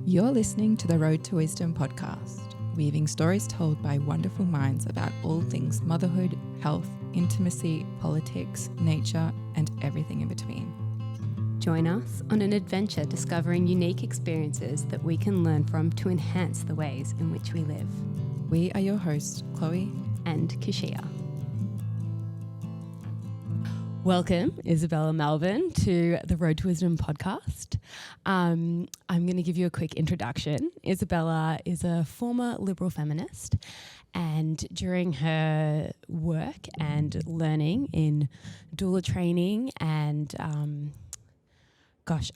You're listening to the Road to Wisdom podcast, weaving stories told by wonderful minds about all things motherhood, health, intimacy, politics, nature, and everything in between. Join us on an adventure discovering unique experiences that we can learn from to enhance the ways in which we live. We are your hosts, Chloe and Kishia. Welcome, Isabella Malbin, to the Road to Wisdom podcast. I'm going to give you a quick introduction. Isabella is a former liberal feminist, and during her work and learning in doula training and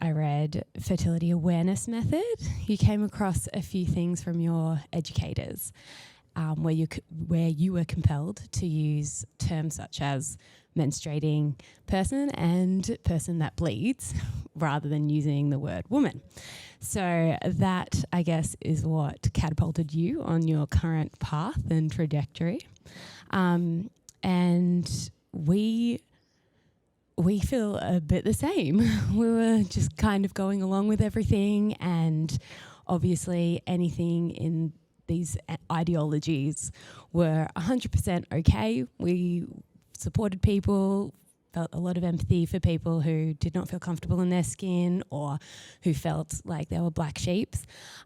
I read fertility awareness method, you came across a few things from your educators where you were compelled to use terms such as menstruating person and person that bleeds rather than using the word woman. So that, I guess, is what catapulted you on your current path and trajectory. And we feel a bit the same. We were just kind of going along with everything, and obviously anything in these ideologies were 100% okay. We supported people, felt a lot of empathy for people who did not feel comfortable in their skin or who felt like they were black sheeps.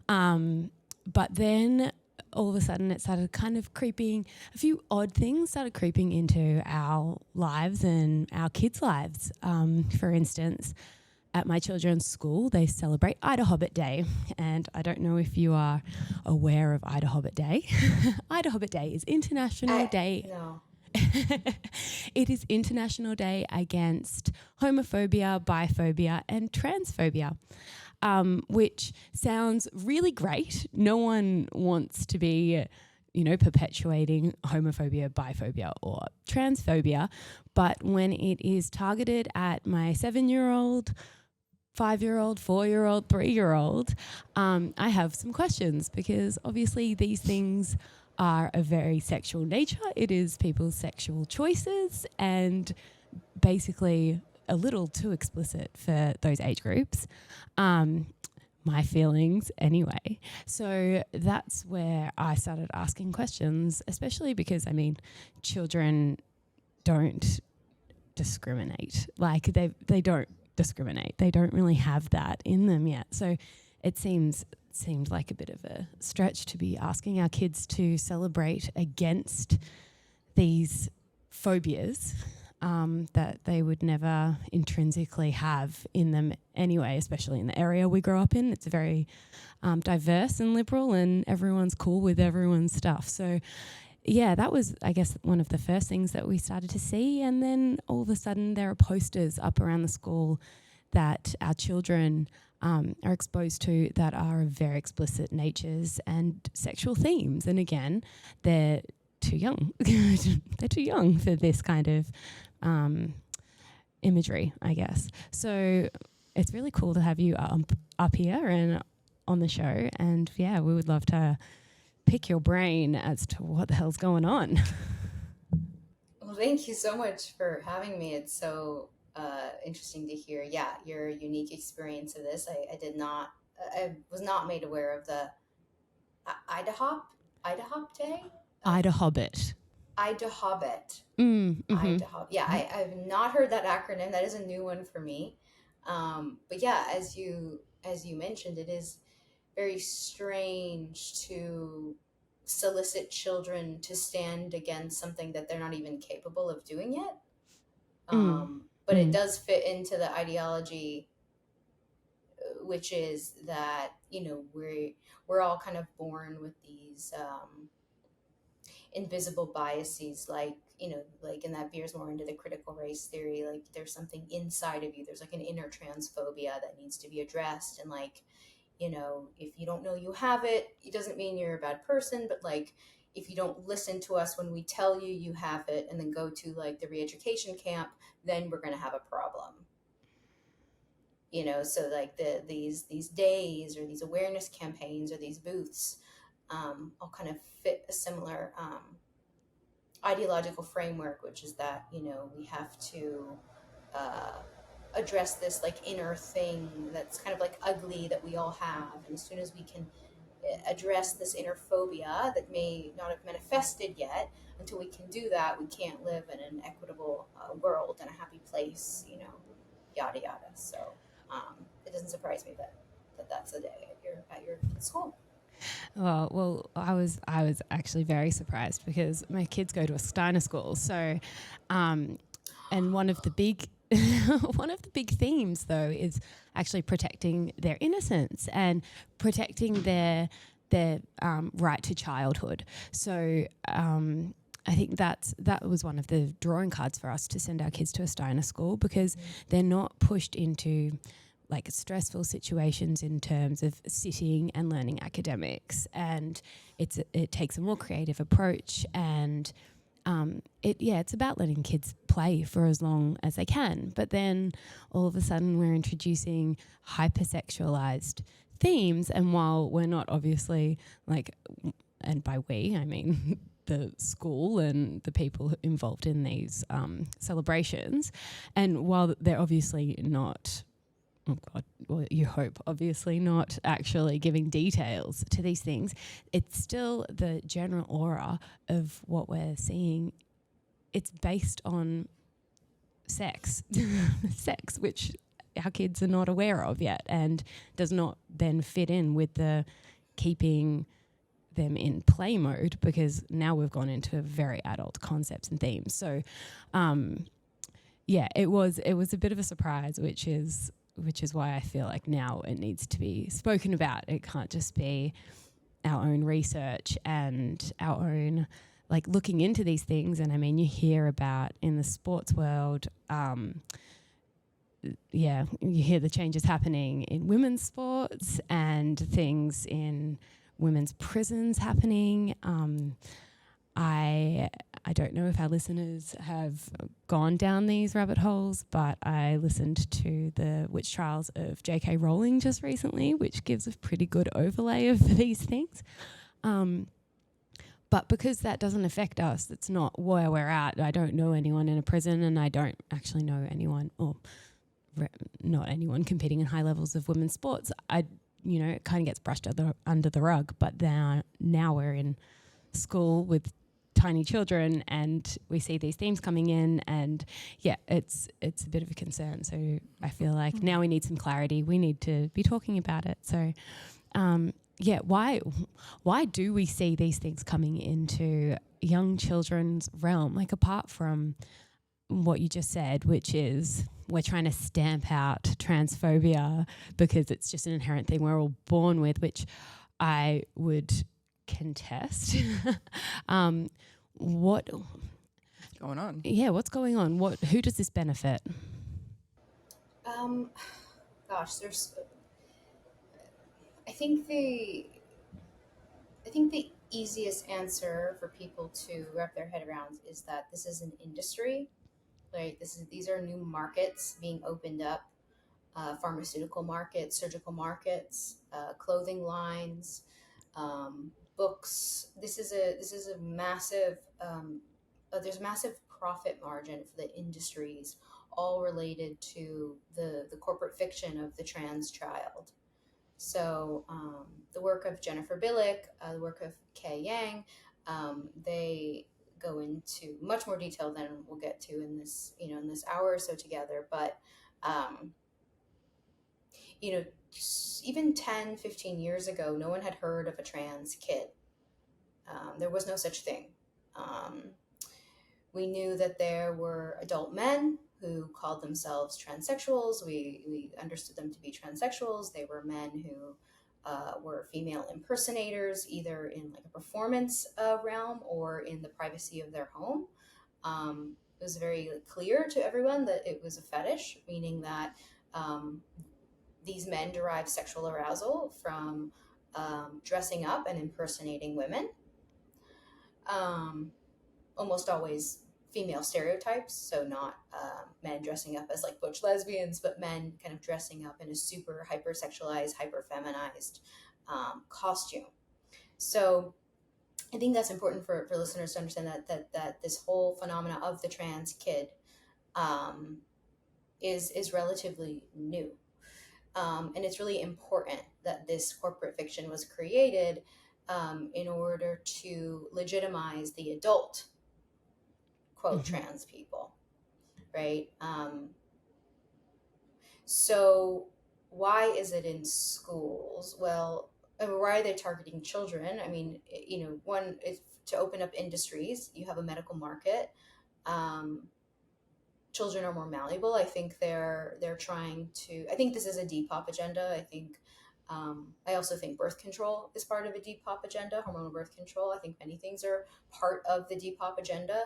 But then all of a sudden it started kind of creeping, a few odd things started creeping into our lives and our kids' lives. For instance, at my children's school, they celebrate Ida Hobbit Day. And I don't know if you are aware of Ida Hobbit Day. Ida Hobbit Day is International Day. No. It is International Day against homophobia, biphobia, and transphobia, which sounds really great. No one wants to be, perpetuating homophobia, biphobia, or transphobia. But when it is targeted at my 7-year-old, 5-year-old, 4-year-old, 3-year-old, I have some questions, because obviously these things are a very sexual nature. It is people's sexual choices and basically a little too explicit for those age groups. My feelings anyway. So that's where I started asking questions, especially because, children don't discriminate. Like they don't discriminate. They don't really have that in them yet. So it seemed like a bit of a stretch to be asking our kids to celebrate against these phobias that they would never intrinsically have in them anyway, especially in the area we grow up in. It's very diverse and liberal, and everyone's cool with everyone's stuff. So yeah, that was, I guess, one of the first things that we started to see. And then all of a sudden there are posters up around the school that our children are exposed to that are of very explicit natures and sexual themes. And again, they're too young. They're too young for this kind of imagery, I guess. So it's really cool to have you up here and on the show. And yeah, we would love to pick your brain as to what the hell's going on. Well, thank you so much for having me. It's so interesting to hear, your unique experience of this. I was not made aware of the Ida Hobbit Day? Ida Hobbit. Ida Hobbit. Mm-hmm. Ida Hobbit. Yeah, I've not heard that acronym. That is a new one for me. But yeah, as you mentioned, it is very strange to solicit children to stand against something that they're not even capable of doing yet. But it does fit into the ideology, which is that, we're all kind of born with these invisible biases, like in that veers more into the critical race theory, like there's something inside of you. There's like an inner transphobia that needs to be addressed. And if you don't know you have it, it doesn't mean you're a bad person, but if you don't listen to us when we tell you you have it and then go to the re-education camp, then we're going to have a problem. So these days or these awareness campaigns or these booths all kind of fit a similar ideological framework, which is that, we have to address this like inner thing that's kind of like ugly that we all have. And as soon as we can address this inner phobia that may not have manifested yet, until we can do that, we can't live in an equitable world and a happy place, you know, yada yada. So it doesn't surprise me that that's the day at your school. Well, I was actually very surprised because my kids go to a Steiner school. So, and one of the big one of the big themes though is actually protecting their innocence and protecting their right to childhood. So. I think that was one of the drawing cards for us to send our kids to a Steiner school, because they're not pushed into like stressful situations in terms of sitting and learning academics, and it takes a more creative approach, and it's about letting kids play for as long as they can. But then all of a sudden we're introducing hypersexualized themes, and while we're not obviously like, and by we I mean the school and the people involved in these celebrations, and while they're obviously not, oh God, well, you hope, obviously not actually giving details to these things, it's still the general aura of what we're seeing. It's based on sex, which our kids are not aware of yet, and does not then fit in with the keeping them in play mode, because now we've gone into very adult concepts and themes. So, it was a bit of a surprise, which is why I feel like now it needs to be spoken about. It can't just be our own research and our own like looking into these things. And I mean, you hear about in the sports world, you hear the changes happening in women's sports and things in women's prisons happening. I don't know if our listeners have gone down these rabbit holes, but I listened to the witch trials of J.K. Rowling just recently, which gives a pretty good overlay of these things. But because that doesn't affect us, it's not where we're at. I don't know anyone in a prison, and I don't actually know anyone, or not anyone competing in high levels of women's sports. It kind of gets brushed under the rug, but now we're in school with tiny children and we see these themes coming in, and it's a bit of a concern. So I feel like now we need some clarity. We need to be talking about it. So why do we see these things coming into young children's realm, like apart from what you just said, which is we're trying to stamp out transphobia because it's just an inherent thing we're all born with, which I would contest. What's going on? Yeah, what's going on? Who does this benefit? There's. I think the easiest answer for people to wrap their head around is that this is an industry. Right, these are new markets being opened up, pharmaceutical markets, surgical markets, clothing lines, books. This is a massive. There's a massive profit margin for the industries, all related to the corporate fiction of the trans child. So the work of Jennifer Billick, the work of Kay Yang, they go into much more detail than we'll get to in this hour or so together. But even 10, 15 years ago, no one had heard of a trans kid. There was no such thing. We knew that there were adult men who called themselves transsexuals. We understood them to be transsexuals. They were men who were female impersonators, either in like a performance realm or in the privacy of their home. It was very clear to everyone that it was a fetish, meaning that these men derive sexual arousal from dressing up and impersonating women. Almost always female stereotypes, so not men dressing up as like butch lesbians, but men kind of dressing up in a super hypersexualized, hyper-feminized costume. So I think that's important for listeners to understand that this whole phenomena of the trans kid is relatively new. And it's really important that this corporate fiction was created in order to legitimize the adult, quote, trans people, right? So why is it in schools? Well, why are they targeting children? I mean, one is to open up industries. You have a medical market. Um, Children are more malleable. I think they're trying to. I think this is a Depop agenda. I think. I also think birth control is part of a Depop agenda. Hormonal birth control. I think many things are part of the Depop agenda,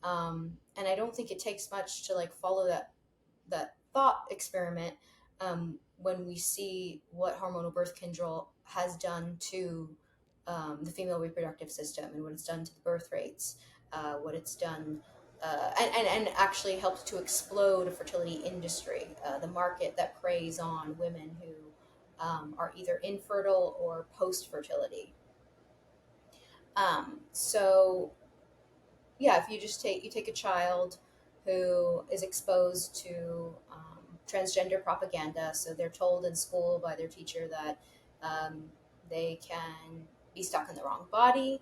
and I don't think it takes much to like follow that thought experiment when we see what hormonal birth control has done to the female reproductive system and what it's done to the birth rates, what it's done, and actually helped to explode a fertility industry, the market that preys on women who are either infertile or post fertility. So yeah, if you take a child who is exposed to transgender propaganda, so they're told in school by their teacher that they can be stuck in the wrong body,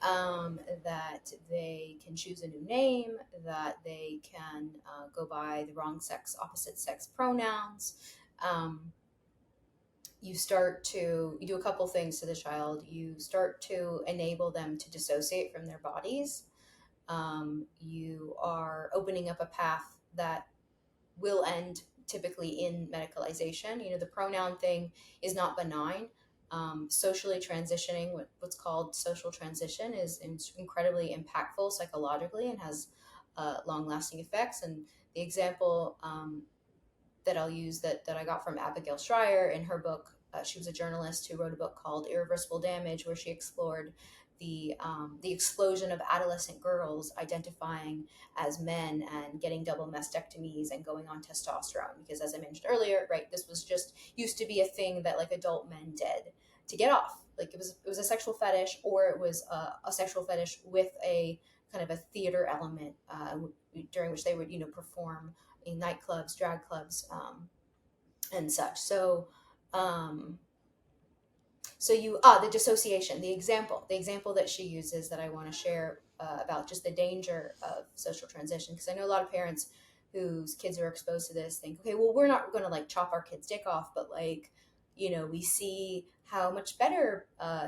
that they can choose a new name, that they can go by the wrong sex, opposite sex pronouns. You do a couple things to the child. You start to enable them to dissociate from their bodies. You are opening up a path that will end typically in medicalization. The pronoun thing is not benign. Socially transitioning, what's called social transition, is incredibly impactful psychologically and has long-lasting effects. And the example that I'll use that I got from Abigail Schreier in her book. She was a journalist who wrote a book called Irreversible Damage, where she explored the explosion of adolescent girls identifying as men and getting double mastectomies and going on testosterone. Because as I mentioned earlier, right, this was just used to be a thing that like adult men did to get off. Like it was a sexual fetish, or it was a sexual fetish with a kind of a theater element during which they would perform in nightclubs, drag clubs, and such. So, the dissociation, the example that she uses that I want to share about just the danger of social transition, because I know a lot of parents whose kids are exposed to this think, okay, well, we're not going to like chop our kid's dick off, but like, we see how much better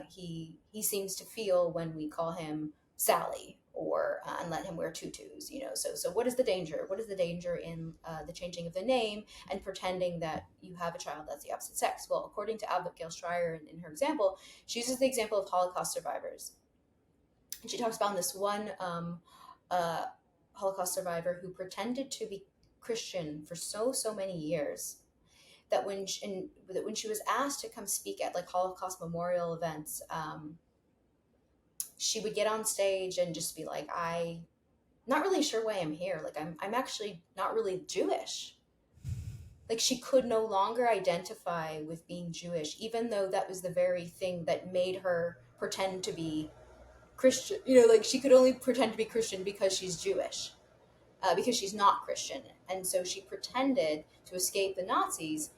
he seems to feel when we call him Sally, or and let him wear tutus. So what is the danger? What is the danger in the changing of the name and pretending that you have a child that's the opposite sex? Well, according to Abigail Schreier in her example, she uses the example of Holocaust survivors, and she talks about this one Holocaust survivor who pretended to be Christian for so many years, that when she was asked to come speak at like Holocaust memorial events, she would get on stage and just be like, I'm not really sure why I'm here. Like, I'm actually not really Jewish. Like, she could no longer identify with being Jewish, even though that was the very thing that made her pretend to be Christian. Like, she could only pretend to be Christian because she's Jewish, because she's not Christian. And so she pretended to escape the Nazis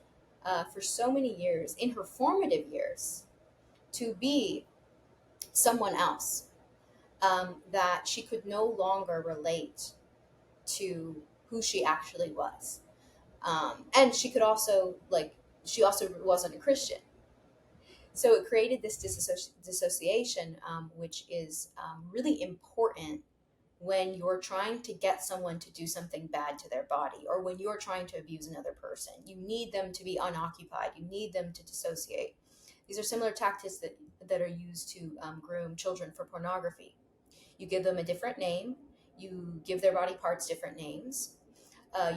for so many years, in her formative years, to be someone else, that she could no longer relate to who she actually was. And she also wasn't a Christian. So it created this dissociation, which is really important when you're trying to get someone to do something bad to their body, or when you're trying to abuse another person. You need them to be unoccupied. You need them to dissociate. These are similar tactics that are used to groom children for pornography. You give them a different name. You give their body parts different names.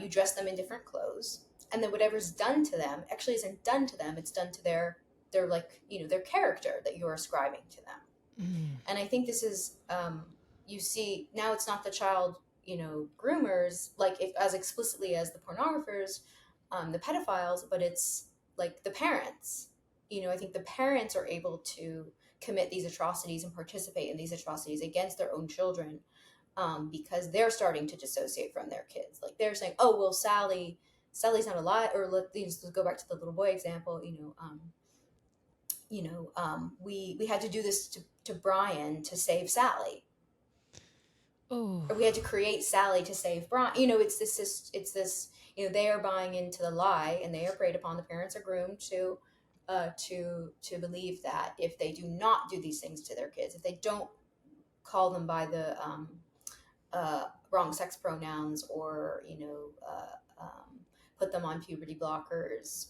You dress them in different clothes. And then whatever's done to them actually isn't done to them. It's done to their character that you're ascribing to them. And I think this is, you see, now it's not the child, groomers, like as explicitly as the pornographers, the pedophiles, but it's like the parents. I think the parents are able to commit these atrocities and participate in these atrocities against their own children, because they're starting to dissociate from their kids. Like they're saying, "Oh, well, Sally's not alive," or let's go back to the little boy example. We had to do this to Brian to save Sally, Oh, or we had to create Sally to save Brian. It's this. They are buying into the lie, and they are preyed upon. The parents are groomed to believe that if they do not do these things to their kids, if they don't call them by the wrong sex pronouns, or put them on puberty blockers,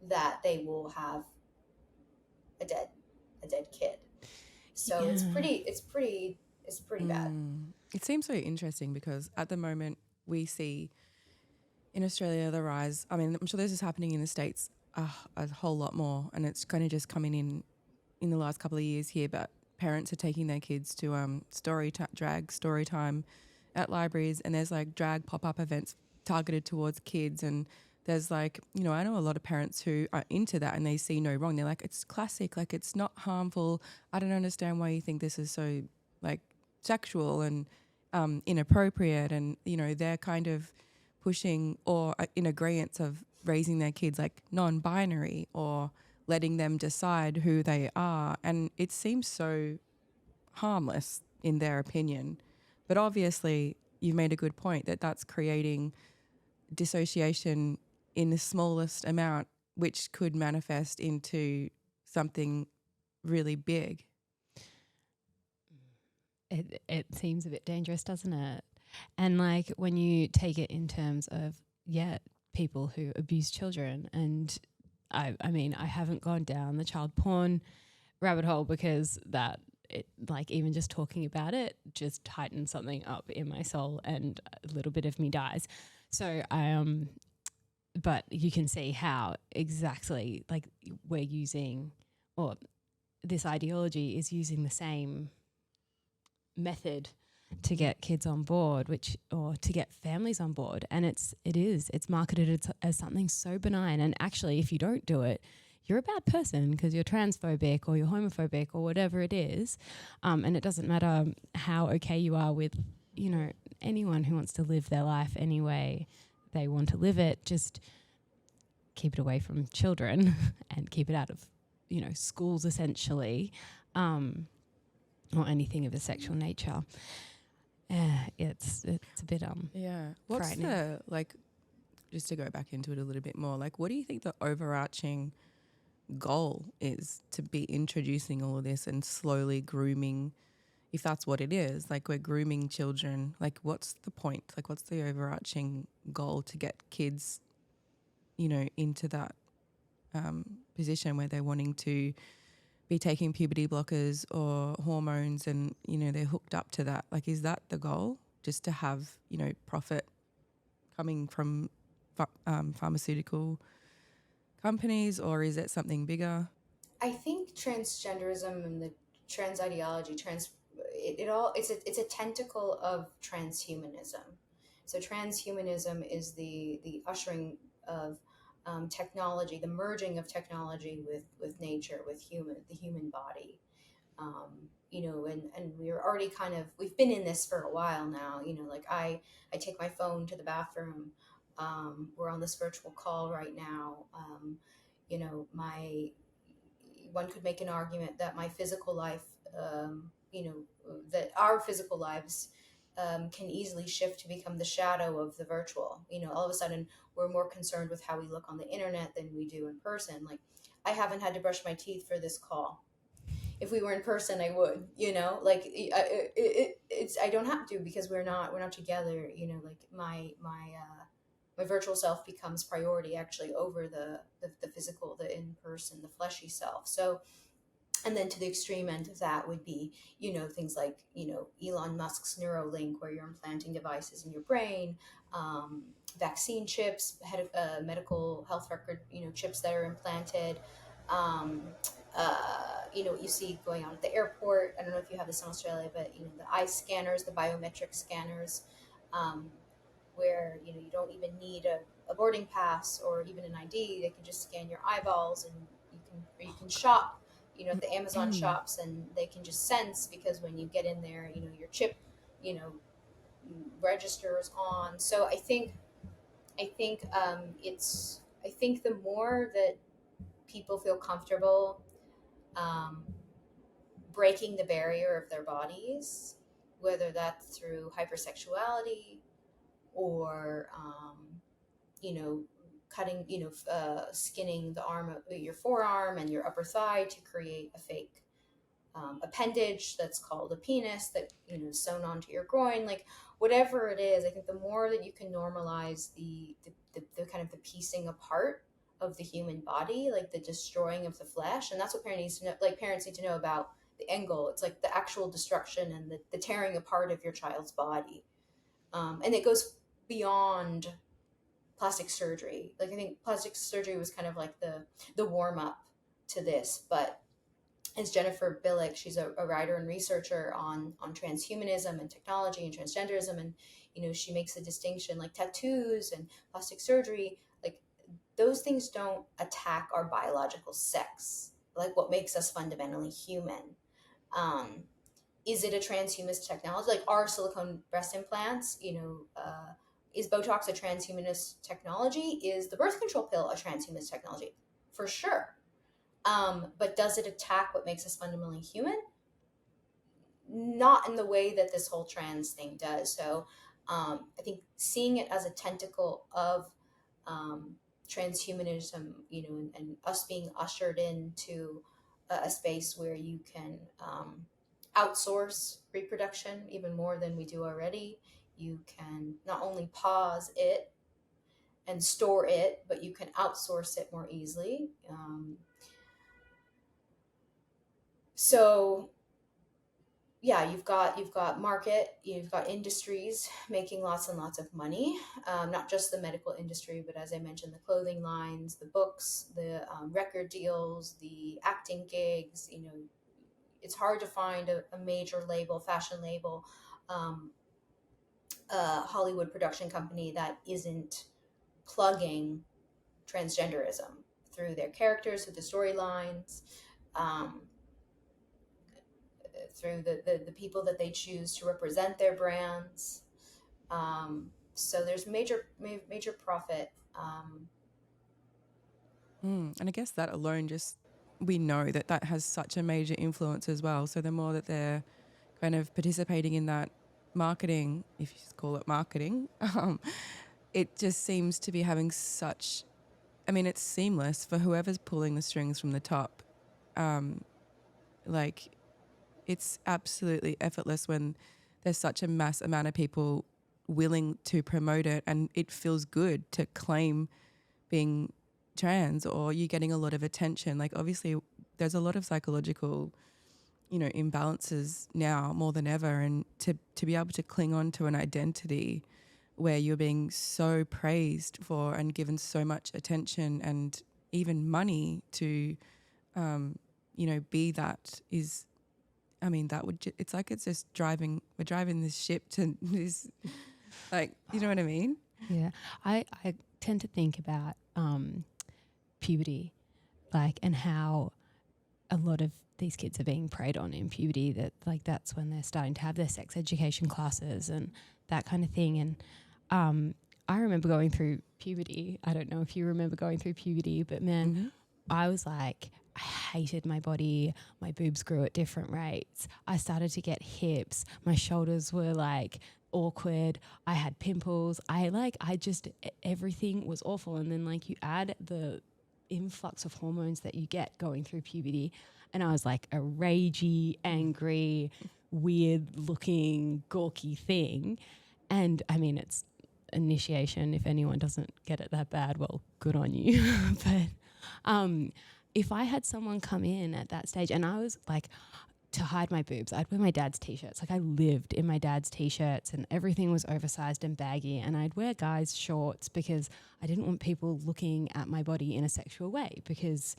that they will have a dead kid. So yeah. it's pretty bad. It seems so interesting because at the moment we see in Australia the rise. I mean, I'm sure this is happening in the States a whole lot more, and it's kind of just coming in the last couple of years here. But parents are taking their kids to drag story time at libraries, and there's like drag pop-up events targeted towards kids, and there's like, I know a lot of parents who are into that and they see no wrong. They're like, it's classic, like it's not harmful. I don't understand why you think this is so like sexual and inappropriate. And, they're kind of pushing or in agreement of raising their kids like non-binary or letting them decide who they are. And it seems so harmless in their opinion. But obviously, you've made a good point that that's creating dissociation in the smallest amount, which could manifest into something really big. It seems a bit dangerous, doesn't it? And like when you take it in terms of, people who abuse children, and I mean, I haven't gone down the child porn rabbit hole because even just talking about it just tightens something up in my soul and a little bit of me dies. So but you can see how exactly like we're using, or this ideology is using the same method to get kids on board, or to get families on board, and it's marketed as something so benign. And actually, if you don't do it, you're a bad person because you're transphobic or you're homophobic or whatever it is, and it doesn't matter how okay you are with anyone who wants to live their life any way they want to live it. Just keep it away from children and keep it out of schools essentially, or anything of a sexual nature. It's a bit What's frightening. the, like, just to go back into it a little bit more, like, what do you think the overarching goal is to be introducing all of this and slowly grooming, if that's what it is, like we're grooming children, like what's the point? Like what's the overarching goal to get kids, into that position where they're wanting to be taking puberty blockers or hormones and, they're hooked up to that? Like, is that the goal? Just to have, profit coming from pharmaceutical companies, or is it something bigger? I think transgenderism and the trans ideology, it's a tentacle of transhumanism. So transhumanism is the ushering of technology, the merging of technology with nature, with the human body. And we're already we've been in this for a while now. Like I take my phone to the bathroom. We're on this virtual call right now. My one could make an argument that my physical life, that our physical lives can easily shift to become the shadow of the virtual. All of a sudden we're more concerned with how we look on the internet than we do in person. Like I haven't had to brush my teeth for this call. If we were in person, I would. I don't have to because we're not together. Like my virtual self becomes priority actually over the physical, the in person, the fleshy self. So, and then to the extreme end of that would be, things like, Elon Musk's Neuralink, where you're implanting devices in your brain, vaccine chips, medical health record, chips that are implanted. Um, what you see going on at the airport. I don't know if you have this in Australia, but, the eye scanners, the biometric scanners, um, where, you don't even need a boarding pass or even an ID. They can just scan your eyeballs, and you can shop, at the Amazon shops, and they can just sense, because when you get in there, your chip, you know, registers on. So I think the more that people feel comfortable um, breaking the barrier of their bodies, whether that's through hypersexuality or you know cutting, skinning the arm, your forearm and your upper thigh to create a fake appendage that's called a penis that is sewn onto your groin, like whatever it is. I think the more that you can normalize the kind of the piecing apart of the human body, like the destroying of the flesh. And that's what parents need to know, like parents need to know about the end goal. It's like the actual destruction and the tearing apart of your child's body. And it goes beyond plastic surgery. Like I think plastic surgery was kind of like the warm up to this, but is Jennifer Billick. She's a writer and researcher on transhumanism and technology and transgenderism, and she makes the distinction, like tattoos and plastic surgery, like those things don't attack our biological sex, like what makes us fundamentally human. Um, is it a transhumanist technology? Like, are silicone breast implants, is Botox a transhumanist technology? Is the birth control pill a transhumanist technology? For sure. But does it attack what makes us fundamentally human? Not in the way that this whole trans thing does. So I think seeing it as a tentacle of transhumanism, and us being ushered into a space where you can outsource reproduction even more than we do already. You can not only pause it and store it, but you can outsource it more easily. So yeah, you've got market, you've got industries making lots and lots of money, not just the medical industry, but as I mentioned, the clothing lines, the books, the record deals, the acting gigs. It's hard to find a major label, fashion label, a Hollywood production company that isn't plugging transgenderism through their characters, through the storylines, through the people that they choose to represent their brands. So there's major profit. And I guess that alone, just we know that has such a major influence as well. So the more that they're kind of participating in that marketing, if you just call it marketing, it just seems to be having such, I mean, it's seamless for whoever's pulling the strings from the top. Like, it's absolutely effortless when there's such a mass amount of people willing to promote it, and it feels good to claim being trans, or you're getting a lot of attention. Like, obviously there's a lot of psychological imbalances now more than ever, and to be able to cling on to an identity where you're being so praised for and given so much attention and even money to be that is, I mean, that would it's like it's just we're driving this ship to this, like, you know what I mean? Yeah. I tend to think about puberty, like, and how a lot of these kids are being preyed on in puberty, that like that's when they're starting to have their sex education classes and that kind of thing. And I remember going through puberty. I don't know if you remember going through puberty, but man, I was like, I hated my body. My boobs grew at different rates. I started to get hips. My shoulders were like awkward. I had pimples. Everything was awful. And then like you add the influx of hormones that you get going through puberty, and I was like a ragey, angry, weird looking, gawky thing. And I mean, it's initiation. If anyone doesn't get it that bad, well, good on you. But if I had someone come in at that stage, and I was like, to hide my boobs, I'd wear my dad's t-shirts. Like, I lived in my dad's t-shirts, and everything was oversized and baggy, and I'd wear guys' shorts because I didn't want people looking at my body in a sexual way, because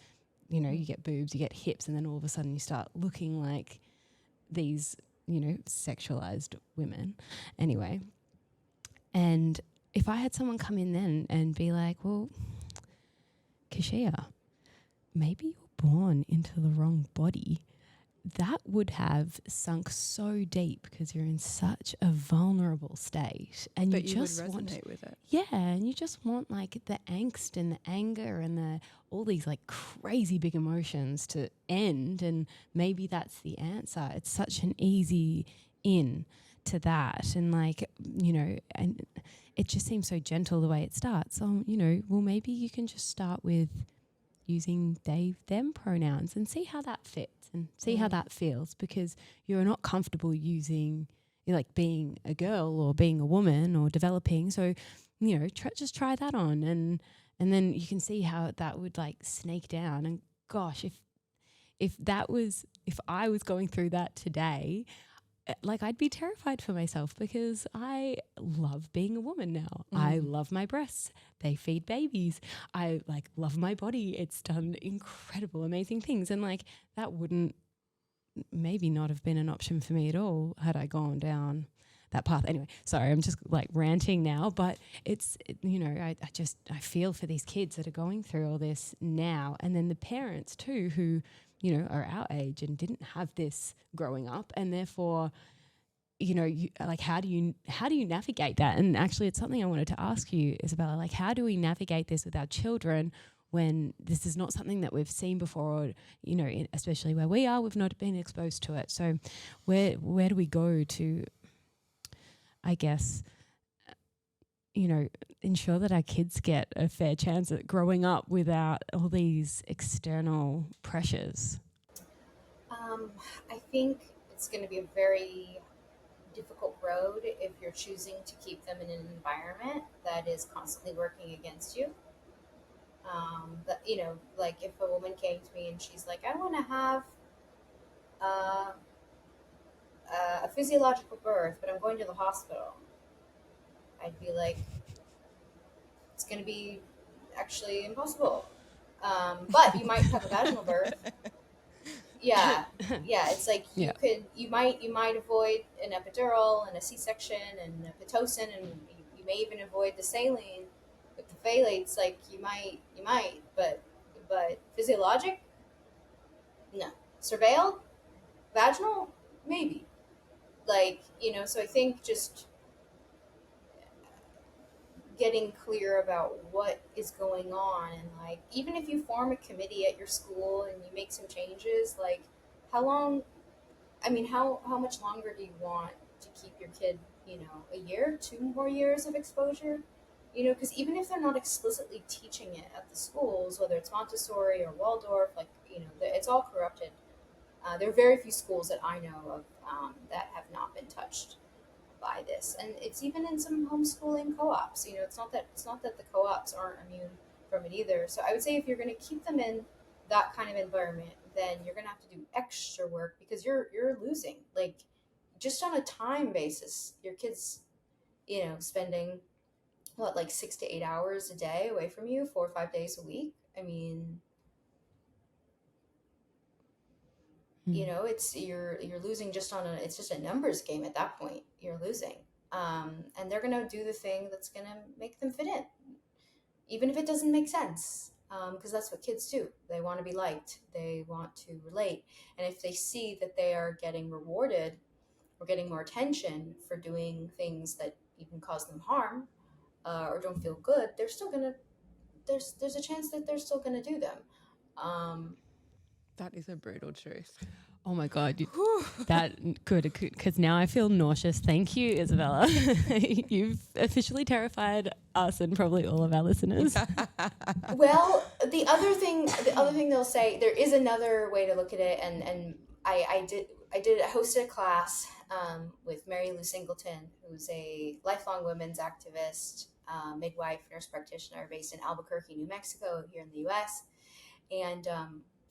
you get boobs, you get hips, and then all of a sudden you start looking like these sexualized women anyway. And if I had someone come in then and be like, well, Kashia, maybe you're born into the wrong body. That would have sunk so deep because you're in such a vulnerable state, and But you you would just want, resonate with it. yeah, and you just want like the angst and the anger and the all these like crazy big emotions to end, and maybe that's the answer. It's such an easy in to that, and like, you know, and it just seems so gentle the way it starts. You know, well, maybe you can just start with using they, them pronouns and see how that fits and see how that feels, because you're not comfortable using, you know, like being a girl or being a woman or developing. So, you know, just try that on, and then you can see how that would like snake down. And gosh, if I was going through that today, like I'd be terrified for myself because I love being a woman now. I love my breasts. They feed babies. I like love my body. It's done incredible, amazing things. And like that wouldn't maybe not have been an option for me at all had I gone down that path. Anyway, sorry, I'm just like ranting now, but you know, I feel for these kids that are going through all this now. And then the parents too, who, you know, are our age and didn't have this growing up, and therefore, you know, like how do you navigate that? And actually, it's something I wanted to ask you, Isabella. Like, how do we navigate this with our children when this is not something that we've seen before, or, you know, especially where we are, we've not been exposed to it. So, where do we go to, I guess, you know, ensure that our kids get a fair chance at growing up without all these external pressures? I think it's going to be a very difficult road if you're choosing to keep them in an environment that is constantly working against you. That, you know, like if a woman came to me and she's like, I want to have uh, a physiological birth, but I'm going to the hospital, I'd be like, it's going to be actually impossible. But you might have a vaginal birth. Yeah, yeah. It's like Yeah. you might avoid an epidural and a C-section and a pitocin, and you may even avoid the saline with the phthalates. Like you might, but physiologic, no. Surveil, vaginal, maybe. Like, you know. So I think just getting clear about what is going on, and like even if you form a committee at your school and you make some changes, like how long, I mean, how much longer do you want to keep your kid, you know, a year, 2 more years of exposure? You know, because even if they're not explicitly teaching it at the schools, whether it's Montessori or Waldorf, like, you know, it's all corrupted. There are very few schools that I know of that have not been touched by this, and it's even in some homeschooling co-ops. You know, it's not that the co-ops aren't immune from it either. So I would say if you're going to keep them in that kind of environment, then you're going to have to do extra work because you're losing, like, just on a time basis, your kids, you know, spending what, like 6 to 8 hours a day away from you, 4 or 5 days a week. I mean, you know, it's you're losing just on a, it's just a numbers game at that point. You're losing, and they're gonna do the thing that's gonna make them fit in, even if it doesn't make sense, because that's what kids do. They want to be liked, they want to relate, and if they see that they are getting rewarded or getting more attention for doing things that even cause them harm, or don't feel good, they're still gonna, there's a chance that they're still gonna do them. um, That is a brutal truth. Oh my God, that could, because now I feel nauseous. Thank you, Isabella. You've officially terrified us and probably all of our listeners. Well, the other thing they'll say, there is another way to look at it, and I hosted a class with Mary Lou Singleton, who's a lifelong women's activist, midwife, nurse practitioner based in Albuquerque, New Mexico, here in the U.S. And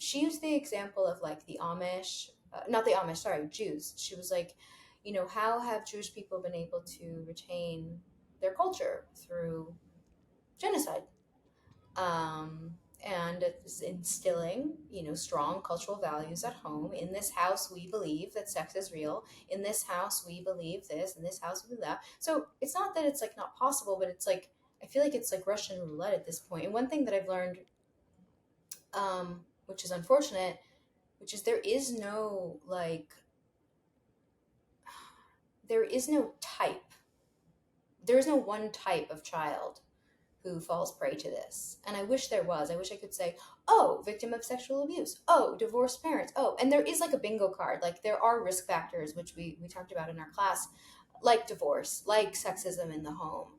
she used the example of like the Amish, not the Amish, sorry, Jews. She was like, you know, how have Jewish people been able to retain their culture through genocide? And it's instilling, you know, strong cultural values at home. In this house, we believe that sex is real. In this house, we believe this. In this house, we believe that. So it's not that it's like not possible, but it's like, I feel like it's like Russian roulette at this point. And one thing that I've learned which is unfortunate, which is there is no type. There is no one type of child who falls prey to this. And I wish there was. I wish I could say, oh, victim of sexual abuse. Oh, divorced parents. Oh, and there is like a bingo card. Like there are risk factors, which we talked about in our class, like divorce, like sexism in the home,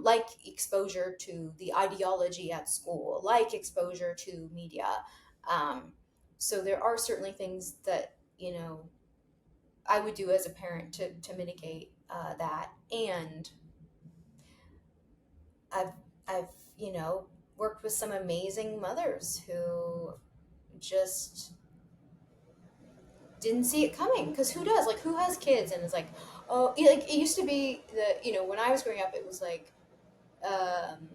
like exposure to the ideology at school, like exposure to media. Um, so there are certainly things that, I would do as a parent to mitigate that. And I've I've worked with some amazing mothers who just didn't see it coming, because who does, like, who has kids and is like, oh, like it used to be the, when I was growing up, it was like, um,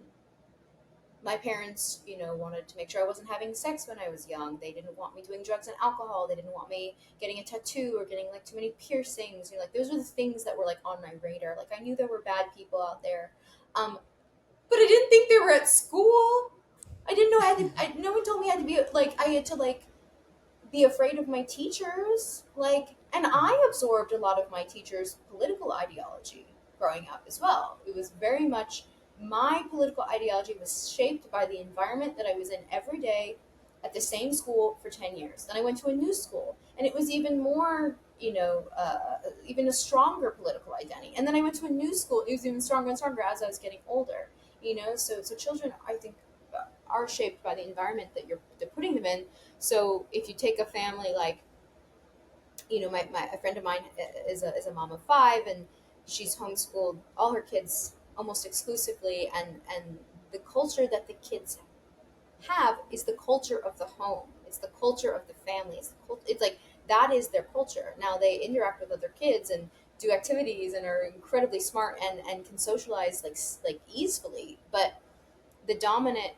my parents, wanted to make sure I wasn't having sex when I was young. They didn't want me doing drugs and alcohol. They didn't want me getting a tattoo or getting like too many piercings. Like those were the things that were like on my radar. Like I knew there were bad people out there, but I didn't think they were at school. I didn't know no one told me I had to be like, I had to like be afraid of my teachers. Like, and I absorbed a lot of my teachers' political ideology growing up as well. It was very much, my political ideology was shaped by the environment that I was in every day at the same school for 10 years. Then I went to a new school, and it was even more, even a stronger political identity. And then I went to a new school, it was even stronger and stronger as I was getting older. So children, I think, are shaped by the environment that they're putting them in. So if you take a family like, a friend of mine is a mom of 5, and she's homeschooled all her kids almost exclusively, and the culture that the kids have is the culture of the home. It's the culture of the family. It's like that is their culture. Now they interact with other kids and do activities and are incredibly smart and can socialize like easily, but the dominant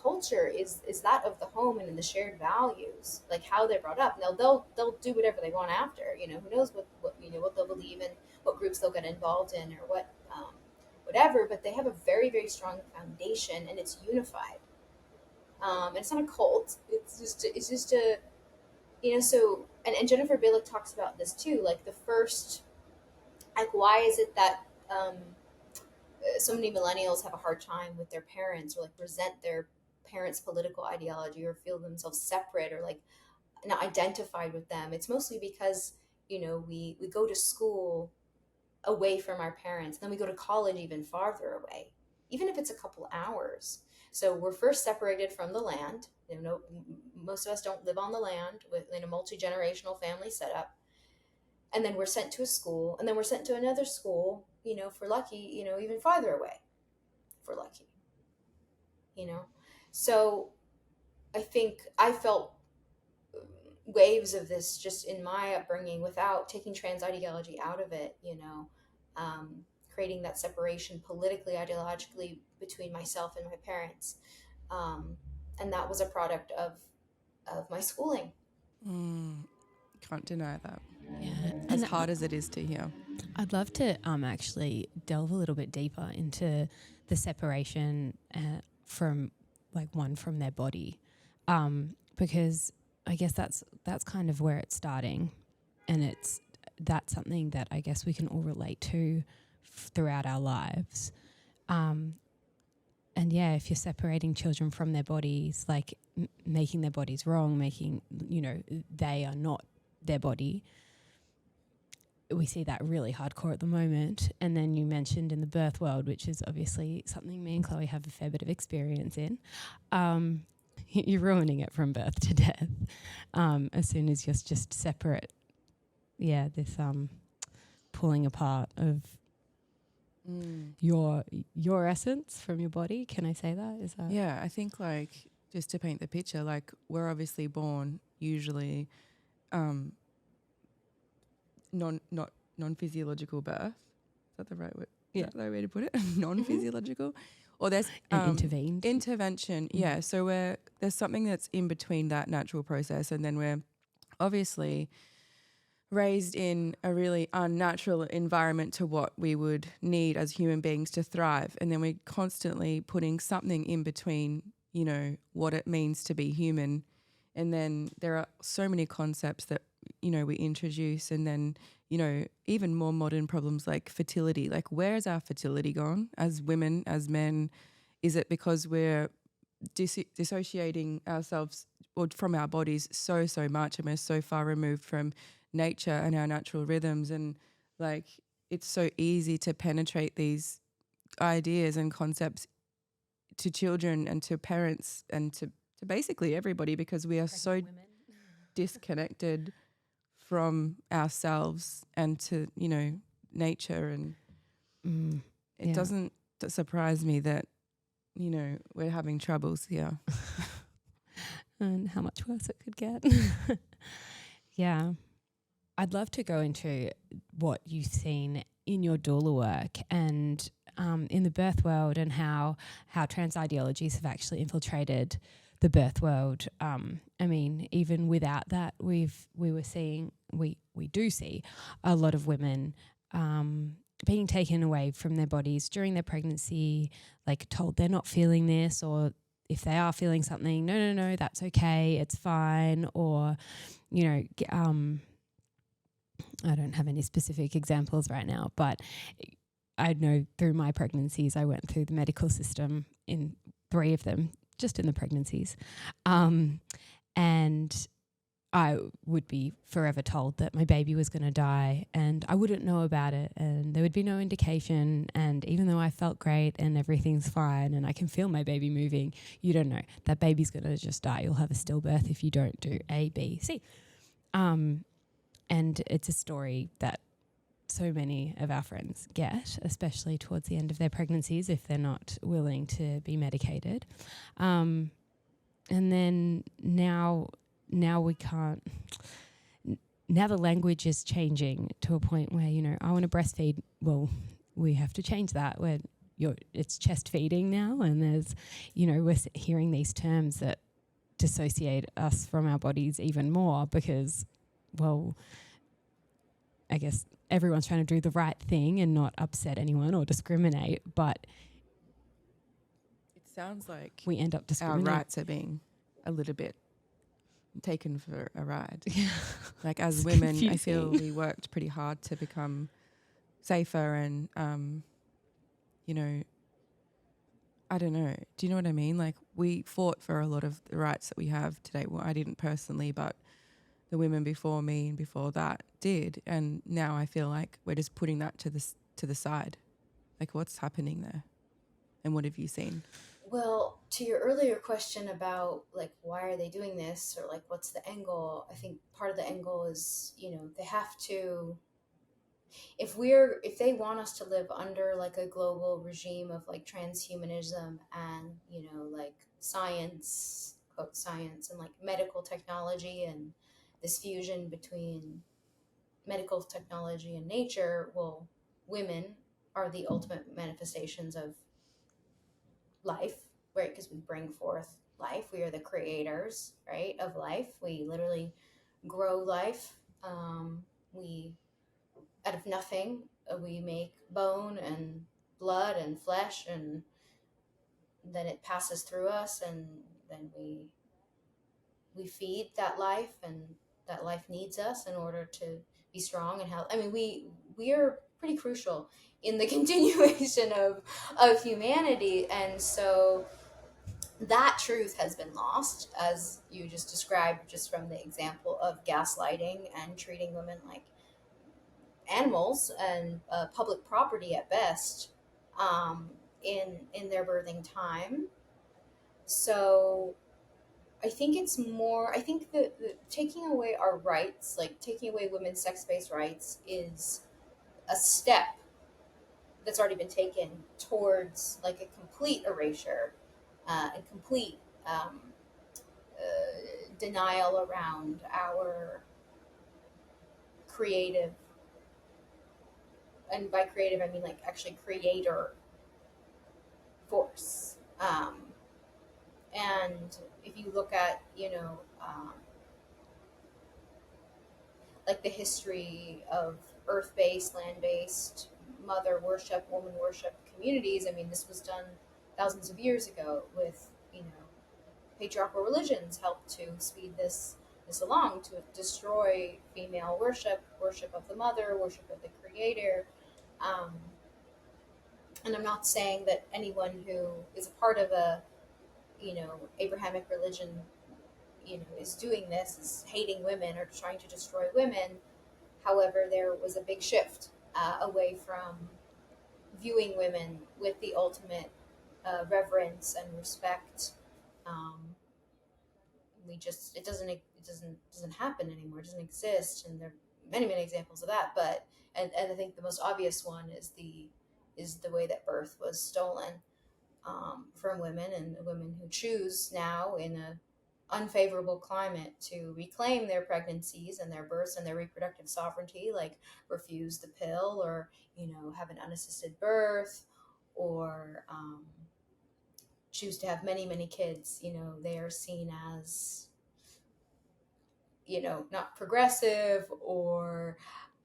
culture is that of the home and in the shared values, like how they're brought up. Now they'll do whatever they want after. Who knows what they'll believe in, what groups they'll get involved in, or whatever. But they have a very, very strong foundation, and it's unified. And it's not a cult. It's just a So, and Jennifer Billick talks about this too. Like the first, like, why is it that so many millennials have a hard time with their parents, or like resent their parents' political ideology, or feel themselves separate, or like not identified with them? It's mostly because we go to school away from our parents, then we go to college even farther away, even if it's a couple hours. So we're first separated from the land. Most of us don't live on the land in a multi-generational family setup. And then we're sent to a school, and then we're sent to another school, if we're lucky, even farther away, if we're lucky, you know? So I think I felt waves of this just in my upbringing without taking trans ideology out of it, creating that separation politically, ideologically between myself and my parents. And that was a product of my schooling. Can't deny that. Yeah. As hard as it is to hear. I'd love to actually delve a little bit deeper into the separation from like one from their body, because I guess that's kind of where it's starting, and that's something that I guess we can all relate to throughout our lives. And yeah, if you're separating children from their bodies, like making their bodies wrong, making, they are not their body, we see that really hardcore at the moment. And then you mentioned in the birth world, which is obviously something me and Chloe have a fair bit of experience in. You're ruining it from birth to death. As soon as you're just separate, this pulling apart of your essence from your body. Can I say that? Is that? Yeah, I think like just to paint the picture, like we're obviously born usually non-physiological birth. Is that the right word? Yeah. Is that the right way to put it? Non-physiological. Or there's intervention. Mm-hmm. Yeah. So there's something that's in between that natural process, and then we're obviously raised in a really unnatural environment to what we would need as human beings to thrive. And then we're constantly putting something in between, what it means to be human And then there are so many concepts that, you know, we introduce, and then, you know, even more modern problems like fertility. Like, where is our fertility gone as women, as men? Is it because we're dissociating ourselves or from our bodies so much, and we're so far removed from nature and our natural rhythms? And like, it's so easy to penetrate these ideas and concepts to children and to parents and to basically everybody, because we are so disconnected from ourselves and to, you know, nature. And it doesn't surprise me that, you know, we're having troubles here. And how much worse it could get. Yeah. I'd love to go into what you've seen in your doula work and in the birth world, and how trans ideologies have actually infiltrated the birth world. I mean, even without that, we do see a lot of women being taken away from their bodies during their pregnancy, like told they're not feeling this, or if they are feeling something, no, that's okay, it's fine. Or, you know, I don't have any specific examples right now, but I know through my pregnancies, I went through the medical system in 3 of them, just in the pregnancies. And I would be forever told that my baby was going to die, and I wouldn't know about it, and there would be no indication. And even though I felt great and everything's fine and I can feel my baby moving, you don't know. That baby's going to just die. You'll have a stillbirth if you don't do A, B, C. And it's a story that so many of our friends get, especially towards the end of their pregnancies, if they're not willing to be medicated. And then now we can't. Now the language is changing to a point where, you know, I want to breastfeed. Well, we have to change that. It's chest feeding now, and there's, you know, we're hearing these terms that dissociate us from our bodies even more because, well, I guess everyone's trying to do the right thing and not upset anyone or discriminate, but It sounds like we end up discriminating. Our rights are being a little bit taken for a ride. Yeah. Like, as women, confusing. I feel we worked pretty hard to become safer and, you know, I don't know. Do you know what I mean? Like, we fought for a lot of the rights that we have today. Well, I didn't personally, but the women before me and before that did. And now I feel like we're just putting that to the side. Like, what's happening there? And what have you seen? Well, to your earlier question about, like, why are they doing this, or like what's the end goal? I think part of the end goal is, you know, they have to, if they want us to live under like a global regime of like transhumanism and, you know, like science, quote science, and like medical technology, and this fusion between medical technology and nature, well, women are the ultimate manifestations of life, right? Because we bring forth life. We are the creators, right, of life. We literally grow life. We, out of nothing, we make bone and blood and flesh, and then it passes through us, and then we feed that life, and that life needs us in order to be strong and healthy. I mean, we are pretty crucial in the continuation of humanity, and so that truth has been lost, as you just described, just from the example of gaslighting and treating women like animals and public property at best, in their birthing time. So I think it's more, I think that taking away our rights, like taking away women's sex-based rights, is a step that's already been taken towards like a complete erasure and complete denial around our creative, and by creative I mean like actually creator force. And if you look at, you know, like the history of earth-based, land-based, mother worship, woman worship communities, I mean, this was done thousands of years ago with, you know, patriarchal religions help to speed this along, to destroy female worship, worship of the mother, worship of the creator. Um, and I'm not saying that anyone who is a part of a, Abrahamic religion, is doing this, is hating women or trying to destroy women. However, there was a big shift away from viewing women with the ultimate reverence and respect. Um, it doesn't happen anymore. It doesn't exist, and there are many examples of that. But and I think the most obvious one is the way that birth was stolen from women, and women who choose now in a unfavorable climate to reclaim their pregnancies and their births and their reproductive sovereignty, like refuse the pill, or have an unassisted birth, or choose to have many kids. They are seen as not progressive, or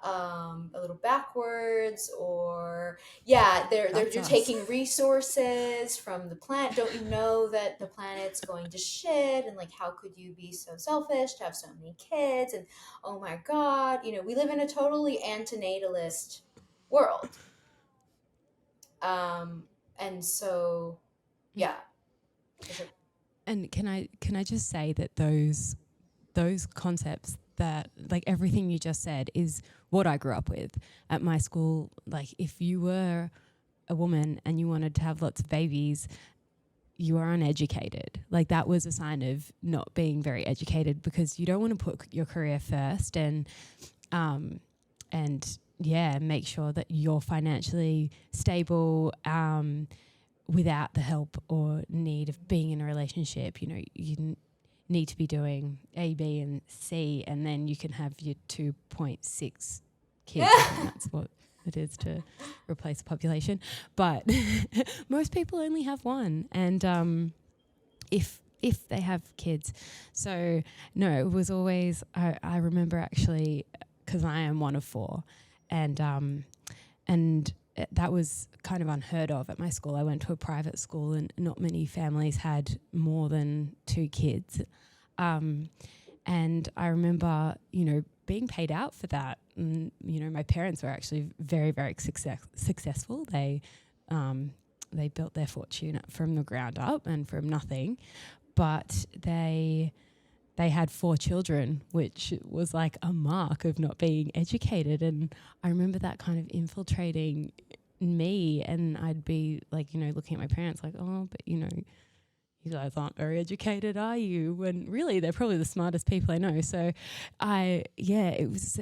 a little backwards, or you're Us. taking resources from the planet. Don't you know that the planet's going to shit? And like, how could you be so selfish to have so many kids? And oh my God, we live in a totally antinatalist world. And so, yeah. And can I just say that those concepts, that like everything you just said, is what I grew up with at my school. Like, if you were a woman and you wanted to have lots of babies, you are uneducated. Like, that was a sign of not being very educated, because you don't want to put your career first and make sure that you're financially stable without the help or need of being in a relationship. You need to be doing A, B, and C, and then you can have your 2.6 kids. And that's what it is to replace the population. But most people only have one, and if they have kids. So no, it was always, I remember actually, because I am one of four, and that was kind of unheard of at my school. I went to a private school, and not many families had more than 2 kids. And I remember, being paid out for that. And, my parents were actually very successful. They built their fortune from the ground up and from nothing. But they had 4 children, which was like a mark of not being educated. And I remember that kind of infiltrating me, and I'd be like, looking at my parents like, oh, but you guys aren't very educated, are you? When really they're probably the smartest people I know. So it was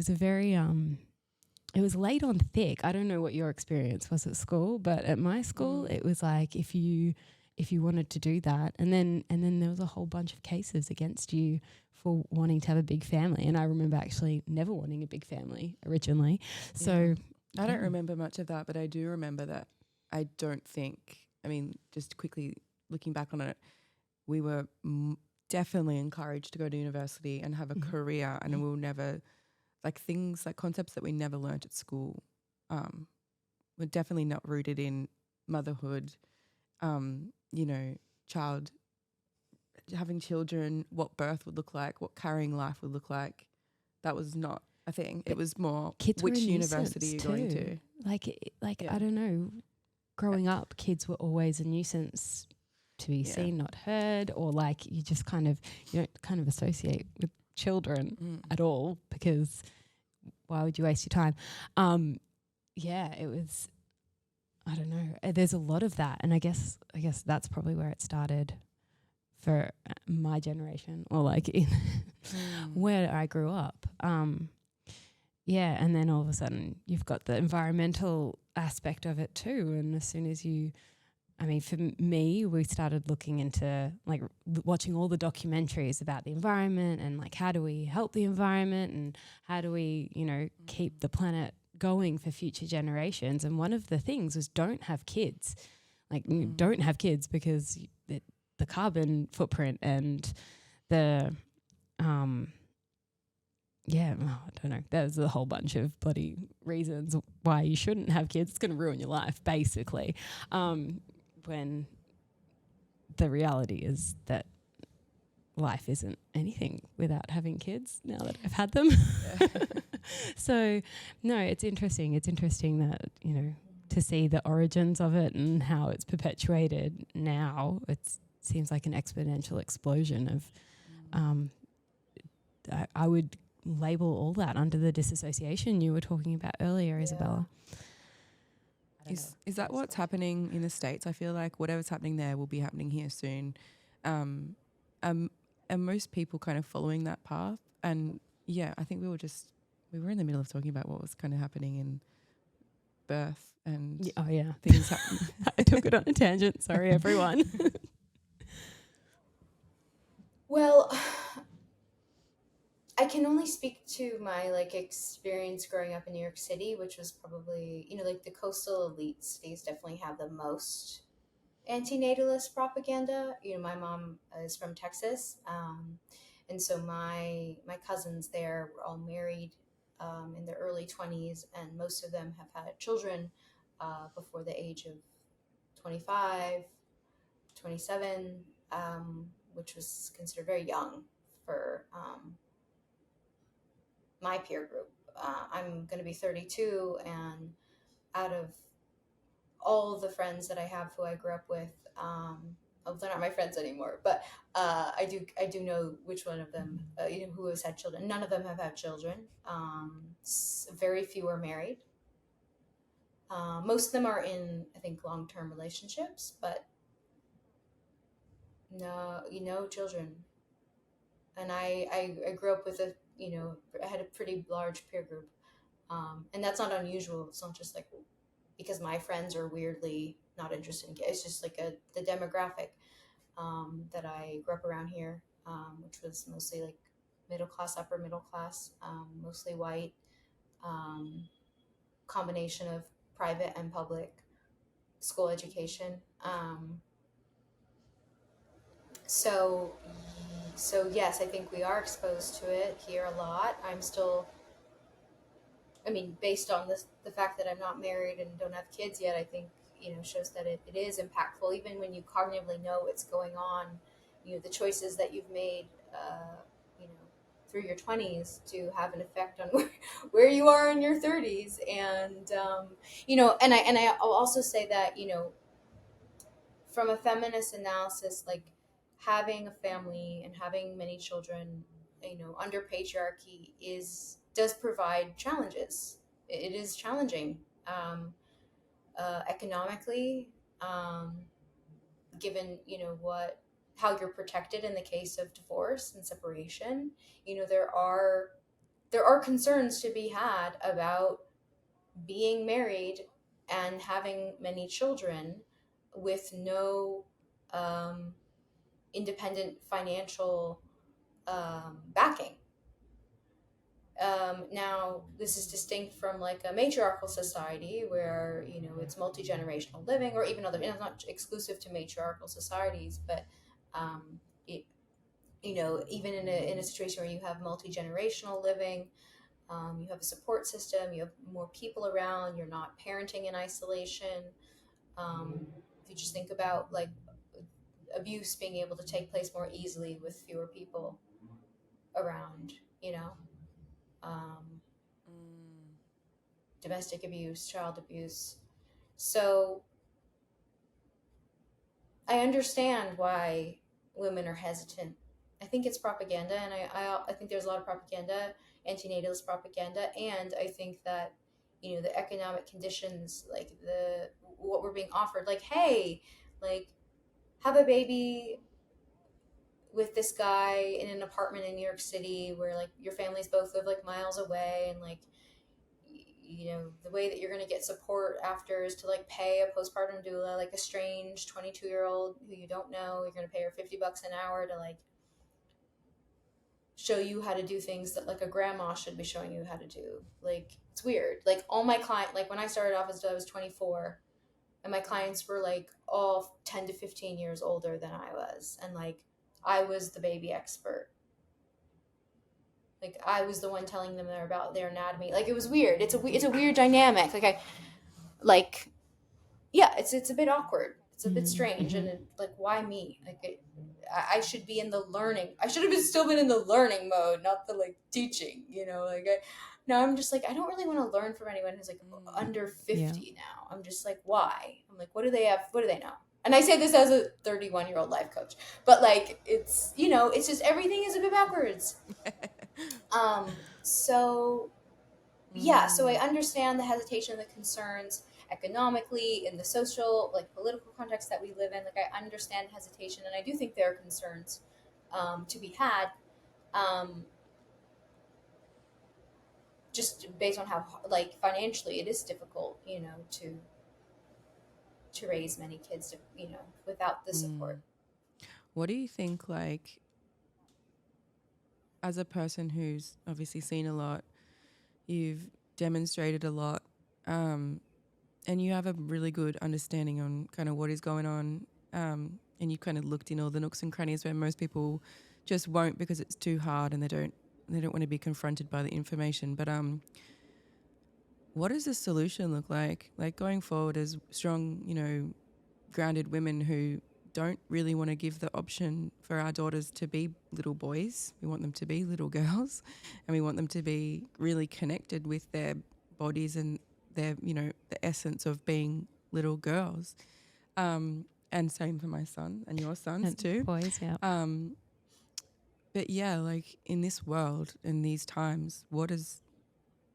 a very it was laid on thick. I don't know what your experience was at school, but at my school it was like, if you wanted to do that, and then there was a whole bunch of cases against you for wanting to have a big family. And I remember actually never wanting a big family originally. So I don't remember much of that, but I do remember that just quickly looking back on it, we were definitely encouraged to go to university and have a career, and we will never, like, things like concepts that we never learnt at school were definitely not rooted in motherhood, having children, what birth would look like, what carrying life would look like. That was not a thing. It was more which university you're going to. Like I don't know, growing up, kids were always a nuisance to be seen, not heard, or like you just kind of, you don't kind of associate with children at all, because why would you waste your time? It was, I don't know. There's a lot of that, and I guess that's probably where it started for my generation, or like in where I grew up. And then all of a sudden you've got the environmental aspect of it too. And as soon as for me, we started looking into like watching all the documentaries about the environment, and like, how do we help the environment, and how do we, keep the planet going for future generations. And one of the things was, don't have kids. Like, don't have kids, because the carbon footprint and the I don't know. There's a whole bunch of bloody reasons why you shouldn't have kids. It's going to ruin your life, basically. When the reality is that life isn't anything without having kids now that I've had them. So, no, it's interesting. It's interesting that, you know, to see the origins of it and how it's perpetuated now. It seems like an exponential explosion of, I would label all that under the disassociation you were talking about earlier, Isabella. Is that what's happening in the States? I feel like whatever's happening there will be happening here soon. And most people kind of following that path. And yeah, I think we were in the middle of talking about what was kind of happening in birth and things happening. I took it on a tangent. Sorry, everyone. Well, I can only speak to my like experience growing up in New York City, which was probably, you know, like the coastal elite cities definitely have the most antinatalist propaganda. You know, my mom is from Texas, and so my cousins there were all married in their early 20s, and most of them have had children before the age of 25, 27, which was considered very young for my peer group. I'm going to be 32, and out of all the friends that I have who I grew up with, they're not my friends anymore, but I do know which one of them, you know, who has had children. None of them have had children. Very few are married. Most of them are in, I think, long-term relationships, but no children. And I grew up with I had a pretty large peer group, and that's not unusual. It's not just like because my friends are weirdly not interested in kids. It's just like the demographic that I grew up around here, which was mostly like middle class, upper middle class, mostly white, combination of private and public school education. So yes, I think we are exposed to it here a lot. I mean, based on the fact that I'm not married and don't have kids yet, I think, you know, shows that it is impactful. Even when you cognitively know what's going on, you know, the choices that you've made, you know, through your 20s to have an effect on where you are in your 30s. And, you know, and I'll also say that, you know, from a feminist analysis, like having a family and having many children, you know, under patriarchy does provide challenges. It is challenging, economically, given, you know, how you're protected in the case of divorce and separation. You know, there are concerns to be had about being married and having many children with no independent financial backing. Now, this is distinct from like a matriarchal society where, you know, it's multi-generational living, or even other, you know, not exclusive to matriarchal societies, but, it, you know, even in a situation where you have multi-generational living, you have a support system, you have more people around, you're not parenting in isolation. If you just think about like abuse being able to take place more easily with fewer people around, you know, domestic abuse, child abuse. So I understand why women are hesitant. I think it's propaganda, and I think there's a lot of propaganda, antinatalist propaganda, and I think that, you know, the economic conditions, like what we're being offered, like, hey, like, have a baby with this guy in an apartment in New York City where like your families both live like miles away, and like, you know, the way that you're going to get support after is to like pay a postpartum doula, like a strange 22-year-old who you don't know. You're going to pay her $50 an hour to like show you how to do things that like a grandma should be showing you how to do. Like, it's weird. Like all my clients, like when I started off as I was 24, and my clients were like all 10 to 15 years older than I was, and like I was the baby expert. Like I was the one telling them about their anatomy. Like it was weird. It's a weird dynamic. Yeah, it's a bit awkward. It's a bit strange, and like why me? Like I should be in the learning. I should have still been in the learning mode, not the like teaching. Now I'm just like, I don't really want to learn from anyone who's like under 50 now. I'm just like, why? I'm like, what do they have? What do they know? And I say this as a 31-year-old life coach, but like, it's just everything is a bit backwards. So yeah, so I understand the hesitation, the concerns economically, in the social, like political context that we live in. Like, I understand hesitation, and I do think there are concerns to be had. Just based on how, like, financially it is difficult, to raise many kids, without the support. What do you think, like, as a person who's obviously seen a lot, you've demonstrated a lot, and you have a really good understanding on kind of what is going on, and you kind of looked in all the nooks and crannies where most people just won't because it's too hard and they don't want to be confronted by the information. But what does the solution look like going forward as strong, grounded women who don't really want to give the option for our daughters to be little boys? We want them to be little girls, and we want them to be really connected with their bodies and their, the essence of being little girls. And same for my son and your sons And too. boys, yeah. But yeah, like in this world, in these times, what does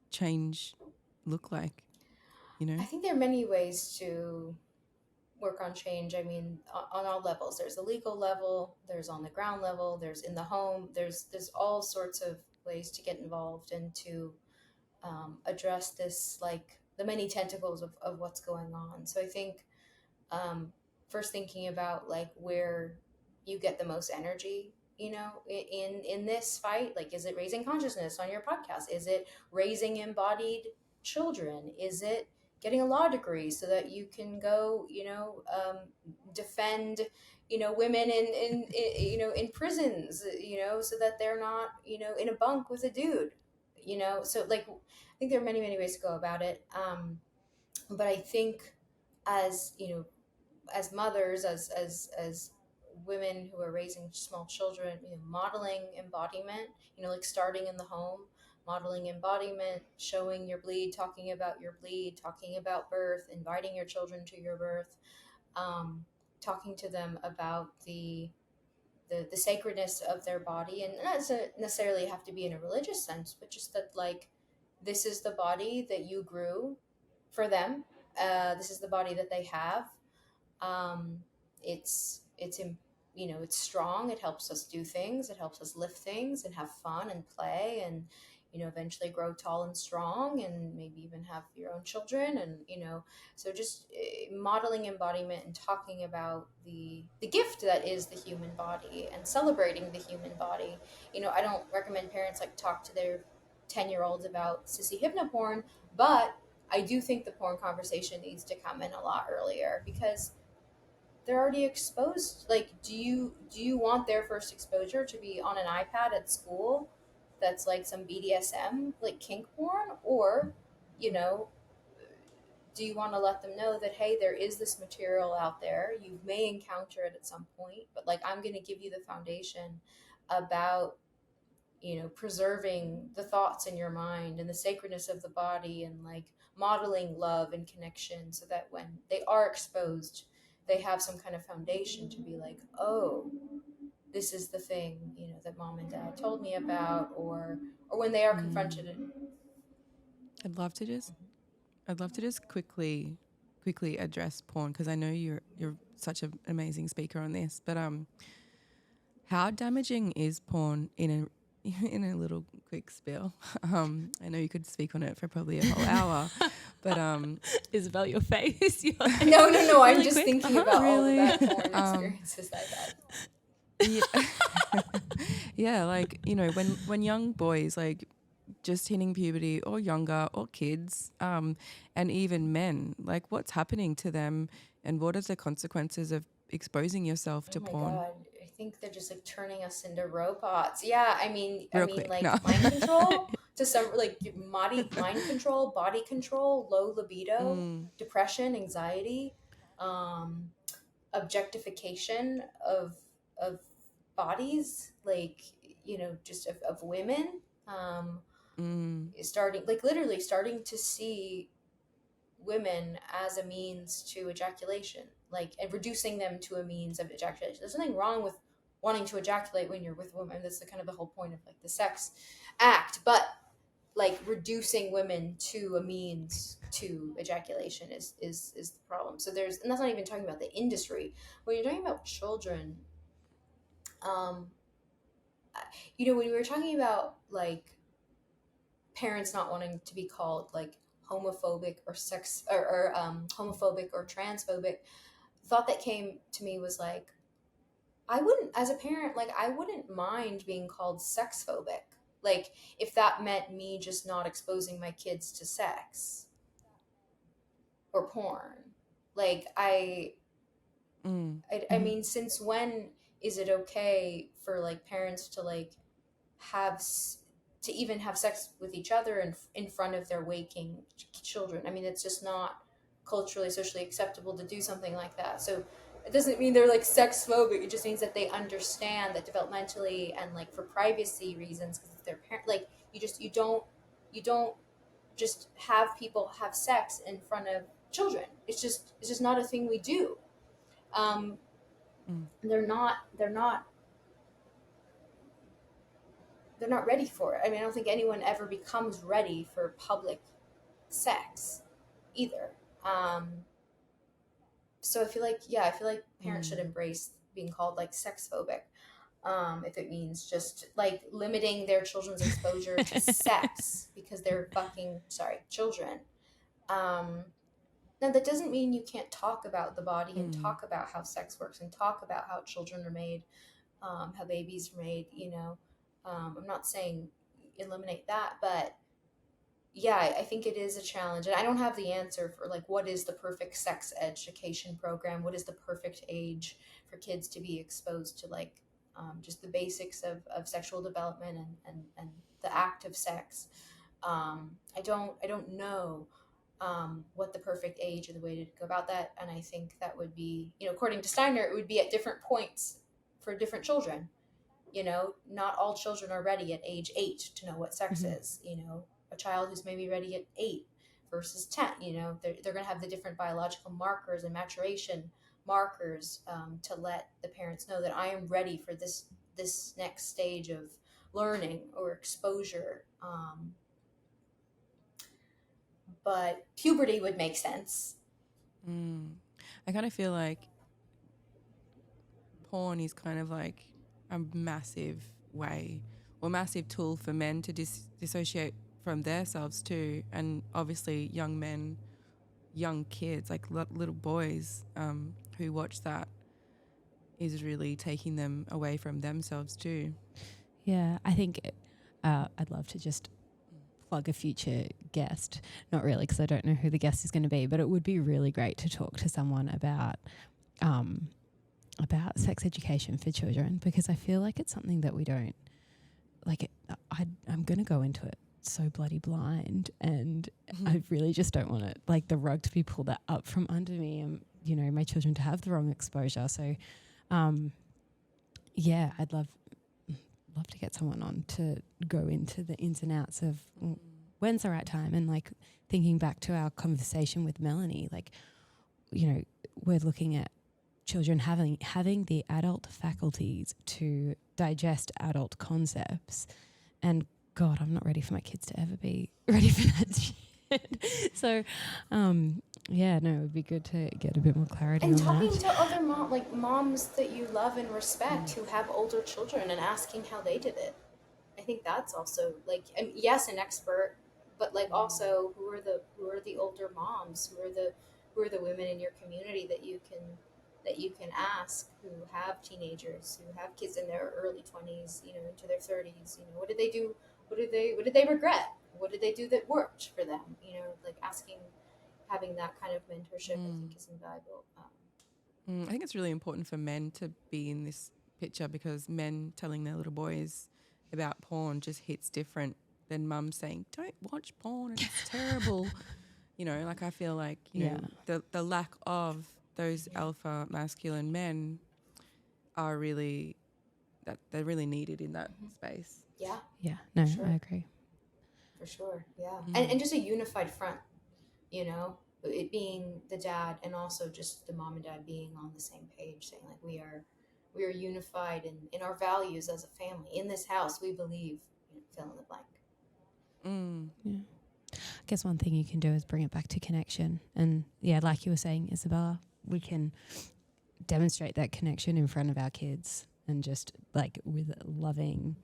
change look like? I think there are many ways to work on change. I mean, on all levels. There's a legal level, there's on the ground level, there's in the home, there's all sorts of ways to get involved and to address this, like the many tentacles of what's going on. So I think first thinking about like where you get the most energy, in this fight. Like, is it raising consciousness on your podcast? Is it raising embodied children? Is it getting a law degree so that you can go, defend, women in prisons, so that they're not, in a bunk with a dude, so like, I think there are many, many ways to go about it. But I think as, as mothers, as women who are raising small children, modeling embodiment, like starting in the home, modeling embodiment, showing your bleed, talking about your bleed, talking about birth, inviting your children to your birth, talking to them about the sacredness of their body, and not necessarily have to be in a religious sense, but just that, like, this is the body that you grew for them. This is the body that they have. It's strong. It helps us do things. It helps us lift things and have fun and play and, eventually grow tall and strong and maybe even have your own children. And, so just modeling embodiment and talking about the gift that is the human body and celebrating the human body. I don't recommend parents like talk to their 10-year-olds about sissy hypnoporn, but I do think the porn conversation needs to come in a lot earlier, because they're already exposed. Like, do you want their first exposure to be on an iPad at school that's like some BDSM, like kink porn? Or, do you want to let them know that, hey, there is this material out there, you may encounter it at some point, but like, I'm going to give you the foundation about, preserving the thoughts in your mind and the sacredness of the body, and like modeling love and connection, so that when they are exposed, they have some kind of foundation to be like, oh, this is the thing, that mom and dad told me about, or when they are confronted. I'd love to just quickly address porn, because I know you're such an amazing speaker on this. But how damaging is porn in a little quick spiel? I know you could speak on it for probably a whole hour, but Isabel, your face. You're like, no, really I'm just quick? thinking about Really? all the bad porn experiences I've had. Yeah, like, when young boys, like, just hitting puberty, or younger, or kids, and even men, like, what's happening to them, and what are the consequences of exposing yourself to porn? God, I think they're just like turning us into robots. Yeah, I mean, Quick, like no. mind control to some, like mind control, body control, low libido, depression, anxiety, objectification of bodies, like, you know, just of women, um, Mm. starting, like, literally starting to see women as a means to ejaculation, like, and reducing them to a means of ejaculation. There's nothing wrong with wanting to ejaculate when you're with a woman. That's the kind of the whole point of like the sex act. But like reducing women to a means to ejaculation is the problem. So there's, and that's not even talking about the industry. When you're talking about children, um, you know, when we were talking about like parents not wanting to be called like homophobic or sex or homophobic or transphobic, the thought that came to me was like, I wouldn't, as a parent, like I wouldn't mind being called sex phobic, like if that meant me just not exposing my kids to sex or porn. Like I Mm-hmm. mean, since when is it okay for like parents to like have to even have sex with each other in front of their waking children? I mean, it's just not culturally, socially acceptable to do something like that. So it doesn't mean they're like sex phobic. It just means that they understand that developmentally and like for privacy reasons, because if their parent, like you don't just have people have sex in front of children. It's just not a thing we do. Um, Mm. they're not ready for it. I mean, I don't think anyone ever becomes ready for public sex either. Um, so I feel like parents should Mm. embrace being called like sex phobic. If it means just like limiting their children's exposure to sex because they're fucking sorry children. Um, Now that doesn't mean you can't talk about the body and Mm. talk about how sex works and talk about how children are made, how babies are made. You know, I'm not saying eliminate that, but yeah, I think it is a challenge, and I don't have the answer for like what is the perfect sex education program, what is the perfect age for kids to be exposed to like just the basics of sexual development and the act of sex. I don't know what the perfect age or the way to go about that, and I think that would be, you know, according to Steiner, it would be at different points for different children. You know, not all children are ready at age 8 to know what sex Mm-hmm. is. You know, a child who's maybe ready at 8 versus 10, you know, they're going to have the different biological markers and maturation markers to let the parents know that I am ready for this next stage of learning or exposure. But puberty would make sense. Mm. I kind of feel like porn is kind of like a massive way or massive tool for men to dissociate from themselves too, and obviously young men, young kids, like little boys who watch that is really taking them away from themselves too. Yeah, I think I'd love to just plug a future guest. Not really, because I don't know who the guest is going to be, but it would be really great to talk to someone about sex education for children, because I feel like it's something that we don't like. I'm going to go into it so bloody blind, and I really just don't want it, like the rug to be pulled up from under me, and you know, my children to have the wrong exposure. So, yeah, I'd love to get someone on to go into the ins and outs of when's the right time, and like thinking back to our conversation with Melanie, like, you know, we're looking at children having the adult faculties to digest adult concepts, and God, I'm not ready for my kids to ever be ready for that shit. So, yeah, no, it would be good to get a bit more clarity And on talking that. to other like moms that you love and respect who have older children and asking how they did it. I think that's also like, and yes, an expert, but like also who are the older moms, who are the women in your community that you can ask, who have teenagers, who have kids in their early 20s, you know, into their 30s. You know, what did they do? What did they regret? What did they do that worked for them? You know, like asking, having that kind of mentorship, I think is invaluable. I think it's really important for men to be in this picture, because men telling their little boys about porn just hits different than mum saying, "Don't watch porn, it's terrible." You know, like I feel like, you Yeah. know, the lack of those alpha masculine men are really that they're really needed in that space. Yeah, Yeah, no, Sure. I agree. for sure. Yeah, Mm. and just a unified front. It being the dad and also just the mom and dad being on the same page, saying like we are unified in our values as a family. In this house, we believe, fill in the blank. Mm. Yeah. I guess one thing you can do is bring it back to connection. And yeah, like you were saying, Isabella, we can demonstrate that connection in front of our kids and just like with loving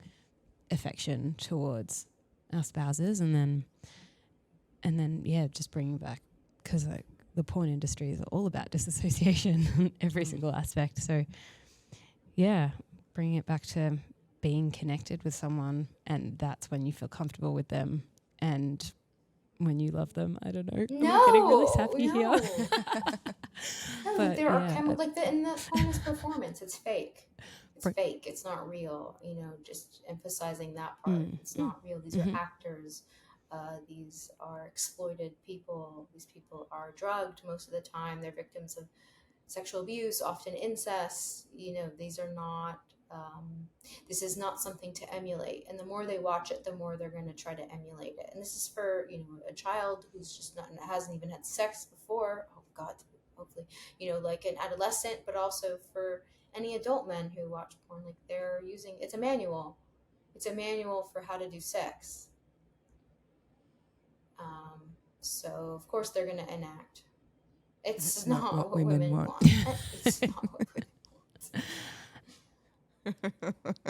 affection towards our spouses, and then yeah, just bringing back, because like the porn industry is all about disassociation in every single aspect. So yeah, bringing it back to being connected with someone, and that's when you feel comfortable with them and when you love them. I don't know. No, I'm getting really sappy no. here. No, But there are yeah, like the in the porn is performance. It's fake. It's Right. fake. It's not real. Just emphasizing that part. It's not real. These are actors. These are exploited people. These people are drugged most of the time. They're victims of sexual abuse, often incest. These are not. This is not something to emulate. And the more they watch it, the more they're going to try to emulate it. And this is for a child who's just not hasn't even had sex before. Oh God, hopefully, like an adolescent, but also for any adult men who watch porn. Like they're using it's a manual. It's a manual for how to do sex. So of course they're going to enact. It's not what women want. It's not what women want.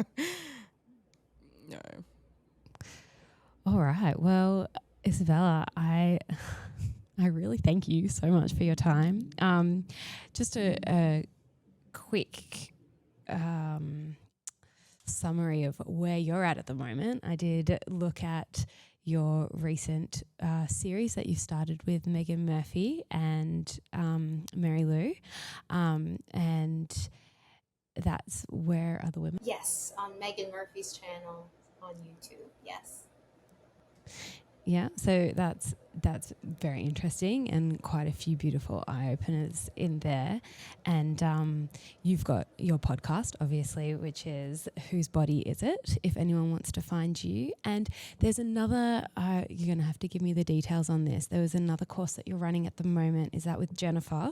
No. All right. Well, Isabella, I really thank you so much for your time. Just a quick summary of where you're at the moment. I did look at your recent series that you started with Megan Murphy and Mary Lou, and that's Where Are the Women? Yes, on Megan Murphy's channel on YouTube. Yes. Yeah, so that's very interesting, and quite a few beautiful eye openers in there. And you've got your podcast, obviously, which is Whose Body Is It? If anyone wants to find you, and there's another. You're going to have to give me the details on this. There was another course that you're running at the moment. Is that with Jennifer?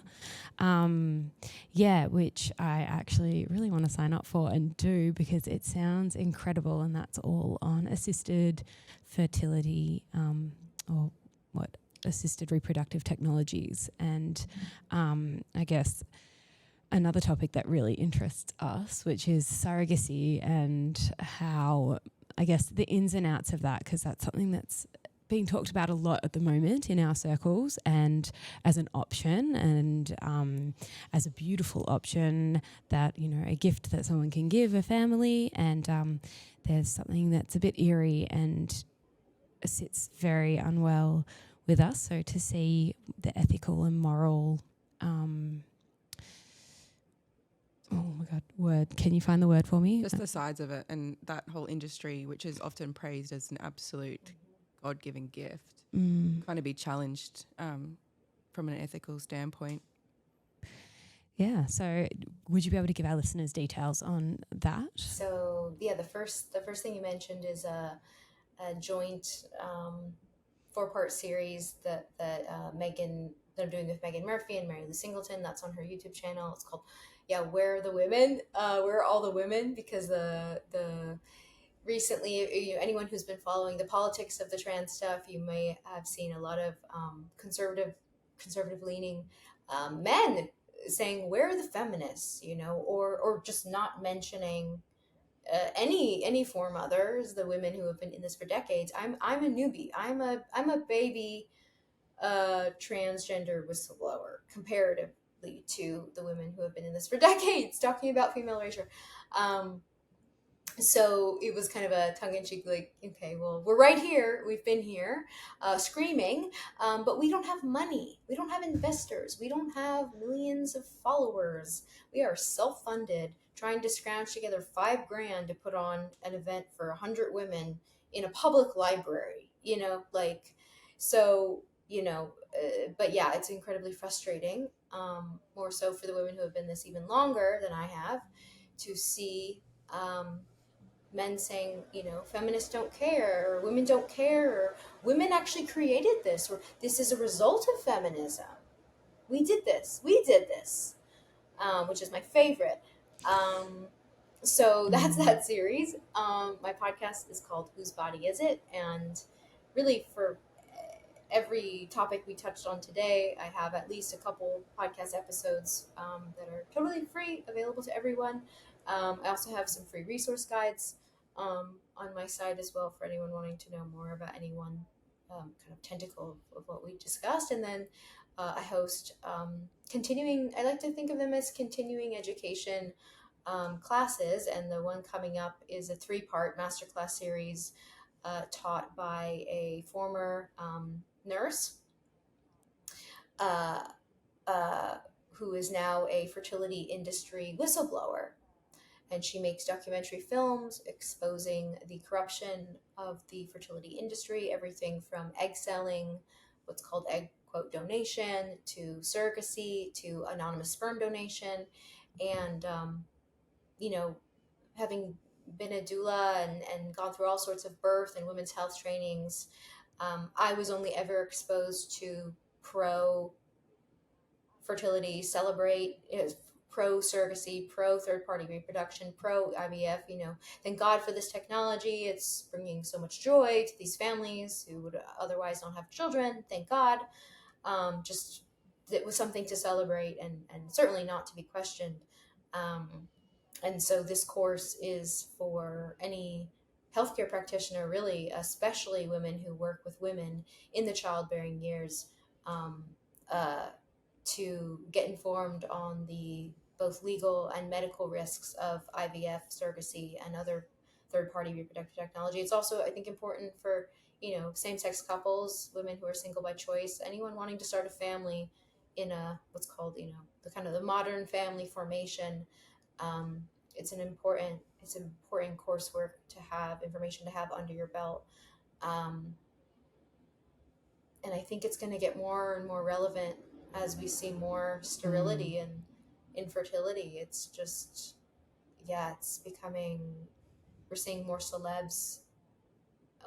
Yeah, which I actually really want to sign up for and do, because it sounds incredible, and that's all on assisted fertility, or assisted reproductive technologies. And I guess another topic that really interests us, which is surrogacy, and how, I guess, the ins and outs of that, because that's something that's being talked about a lot at the moment in our circles, and as an option, and as a beautiful option that, a gift that someone can give a family. And there's something that's a bit eerie and sits very unwell with us. So to see the ethical and moral, oh my God, can you find the word for me? Just the sides of it, and that whole industry, which is often praised as an absolute God-given gift, kind of be challenged from an ethical standpoint. Yeah. So would you be able to give our listeners details on that? So yeah, the first thing you mentioned is a joint 4-part series that Megan, they're doing with Megan Murphy and Mary Lou Singleton. That's on her YouTube channel. It's called Where Are the Women? Where Are All the Women? Because the recently, anyone who's been following the politics of the trans stuff, you may have seen a lot of conservative leaning men saying, "Where are the feminists?" Or just not mentioning any foremothers, the women who have been in this for decades. I'm a newbie. I'm a baby transgender whistleblower comparatively to the women who have been in this for decades, talking about female erasure. So it was kind of a tongue-in-cheek, like, okay, well, we're right here. We've been here screaming, but we don't have money. We don't have investors. We don't have millions of followers. We are self-funded, trying to scrounge together $5,000 to put on an event for 100 women in a public library, but yeah, it's incredibly frustrating, more so for the women who have been this even longer than I have, to see Men saying, feminists don't care, or women don't care, or women actually created this, or this is a result of feminism. We did this, which is my favorite. So that's that series. My podcast is called Whose Body Is It? And really, for every topic we touched on today, I have at least a couple podcast episodes that are totally free, available to everyone. I also have some free resource guides on my site as well for anyone wanting to know more about any one kind of tentacle of what we discussed. And then I host I like to think of them as continuing education classes. And the one coming up is a 3-part masterclass series taught by a former nurse uh, uh, who is now a fertility industry whistleblower. And she makes documentary films exposing the corruption of the fertility industry, everything from egg selling, what's called egg quote donation, to surrogacy, to anonymous sperm donation. And, having been a doula and gone through all sorts of birth and women's health trainings, I was only ever exposed to pro fertility, celebrate, pro surrogacy, pro third party reproduction, pro IVF. Thank God for this technology. It's bringing so much joy to these families who would otherwise not have children. Thank God. Just it was something to celebrate and certainly not to be questioned. And so this course is for any healthcare practitioner, really, especially women who work with women in the childbearing years, um, uh, to get informed on the both legal and medical risks of IVF, surrogacy, and other third-party reproductive technology. It's also, I think, important for same-sex couples, women who are single by choice, anyone wanting to start a family in a what's called the kind of the modern family formation. It's an important coursework to have, information to have under your belt. And I think it's going to get more and more relevant as we see more sterility and infertility. It's just, it's becoming, we're seeing more celebs,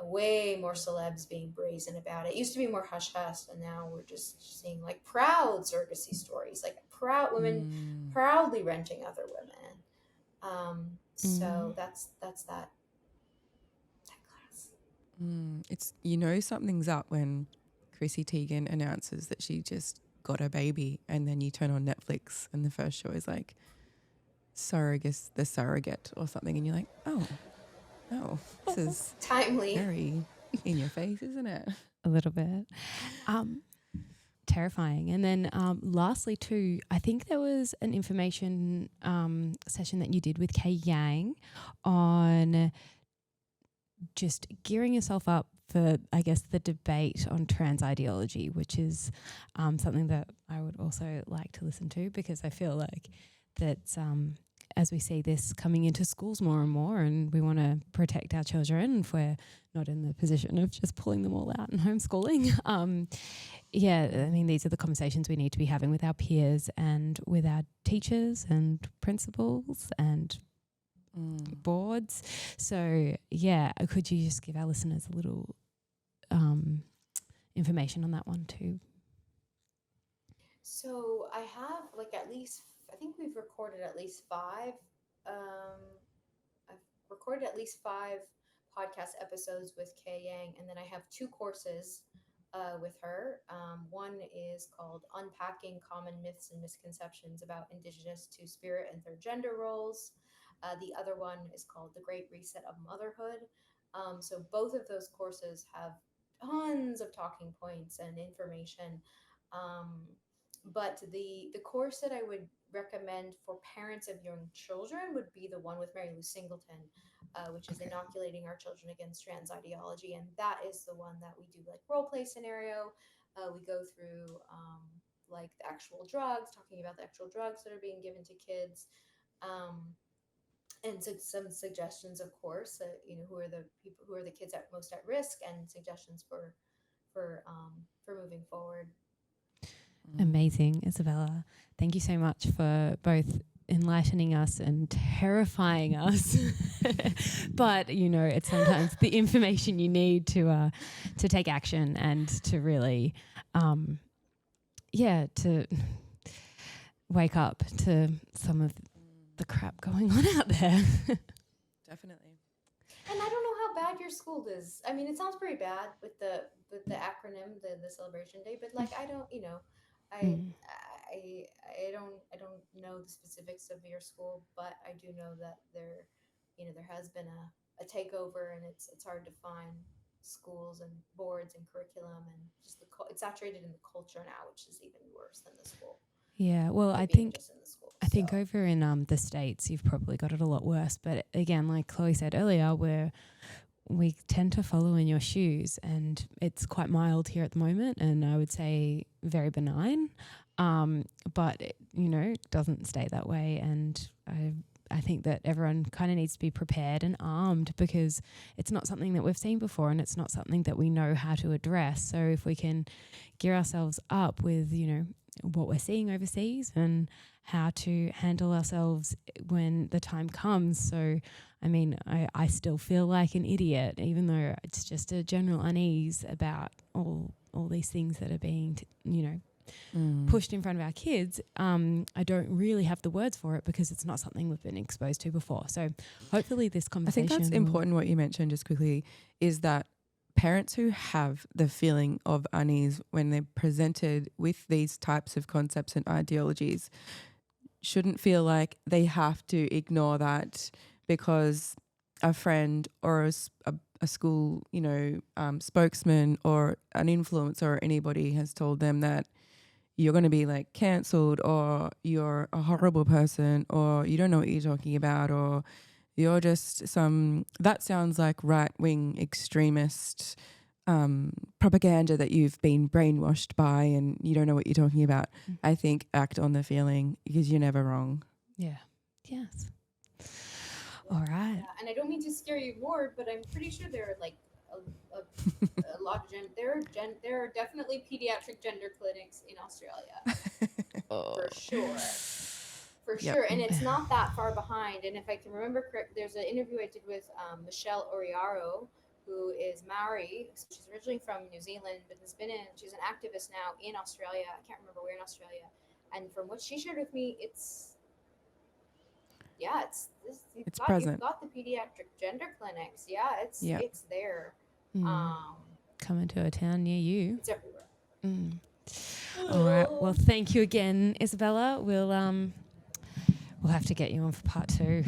way more celebs being brazen about it. It used to be more hush hush, and now we're just seeing like proud surrogacy stories, like proud women proudly renting other women. So that's that class. It's something's up when Chrissy Teigen announces that she just got a baby, and then you turn on Netflix and the first show is like the surrogate or something, and you're like, oh, this is timely, very in your face, isn't it? A little bit. Terrifying. And then lastly too, I think there was an information session that you did with Kay Yang on just gearing yourself up for, I guess, the debate on trans ideology, which is something that I would also like to listen to, because I feel like that as we see this coming into schools more and more, and we want to protect our children if we're not in the position of just pulling them all out and homeschooling. These are the conversations we need to be having with our peers and with our teachers and principals and boards. So, could you just give our listeners a little information on that one too? So I have I think we've recorded at least 5. I've recorded at least 5 podcast episodes with Kay Yang, and then I have 2 courses with her. One is called Unpacking Common Myths and Misconceptions about Indigenous Two-Spirit and Third Gender Roles. The other one is called The Great Reset of Motherhood. So both of those courses have tons of talking points and information. But the course that I would recommend for parents of young children would be the one with Mary Lou Singleton, which is Inoculating Our Children Against Trans Ideology. And that is the one that we do like role play scenario. We go through like the actual drugs, talking about the actual drugs that are being given to kids. And some suggestions, of course, who are the kids most at risk, and suggestions for moving forward. Amazing, Isabella. Thank you so much for both enlightening us and terrifying us. But, you know, it's sometimes the information you need to take action and to really, to wake up to some of the crap going on out there. Definitely. And I don't know how bad your school is. I mean, it sounds pretty bad with the acronym, the celebration day. But like, I don't, I don't know the specifics of your school, but I do know that there has been a takeover, and it's hard to find schools and boards and curriculum, and just it's saturated in the culture now, which is even worse than the school. Yeah, well, I being think just in the school. I think over in the States, you've probably got it a lot worse. But again, like Chloe said earlier, we tend to follow in your shoes, and it's quite mild here at the moment, and I would say very benign. But it, doesn't stay that way, and I think that everyone kind of needs to be prepared and armed, because it's not something that we've seen before, and it's not something that we know how to address. So if we can gear ourselves up with, what we're seeing overseas and how to handle ourselves when the time comes. So, I mean, I still feel like an idiot, even though it's just a general unease about all these things that are being, pushed in front of our kids. I don't really have the words for it because it's not something we've been exposed to before. So hopefully this conversation... I think that's important what you mentioned just quickly, is that parents who have the feeling of unease when they're presented with these types of concepts and ideologies shouldn't feel like they have to ignore that because a friend or a school, spokesman or an influencer or anybody has told them that you're going to be like cancelled, or you're a horrible person, or you don't know what you're talking about, or you're just that sounds like right-wing extremist propaganda that you've been brainwashed by and you don't know what you're talking about. I think act on the feeling, because you're never wrong. Yeah. Yes. All right. Yeah. And I don't mean to scare you more, but I'm pretty sure there are like a lot of there are definitely pediatric gender clinics in Australia. For sure. For sure, and it's not that far behind. And if I can remember correctly, there's an interview I did with Michelle Oriaro, who is Maori. She's originally from New Zealand, but she's an activist now in Australia. I can't remember where in Australia. And from what she shared with me, it's present. You've got the pediatric gender clinics. Yeah, it's there. Coming to a town near you. It's everywhere. All right. Well, thank you again, Isabella. We'll have to get you on for part 2.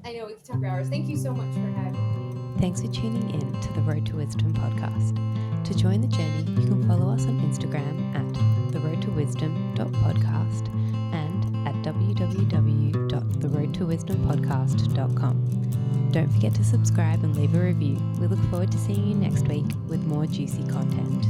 I know, we can talk for hours. Thank you so much for having me. Thanks for tuning in to the Road to Wisdom podcast. To join the journey, you can follow us on Instagram at theroadtowisdom.podcast and at www.theroadtowisdompodcast.com. Don't forget to subscribe and leave a review. We look forward to seeing you next week with more juicy content.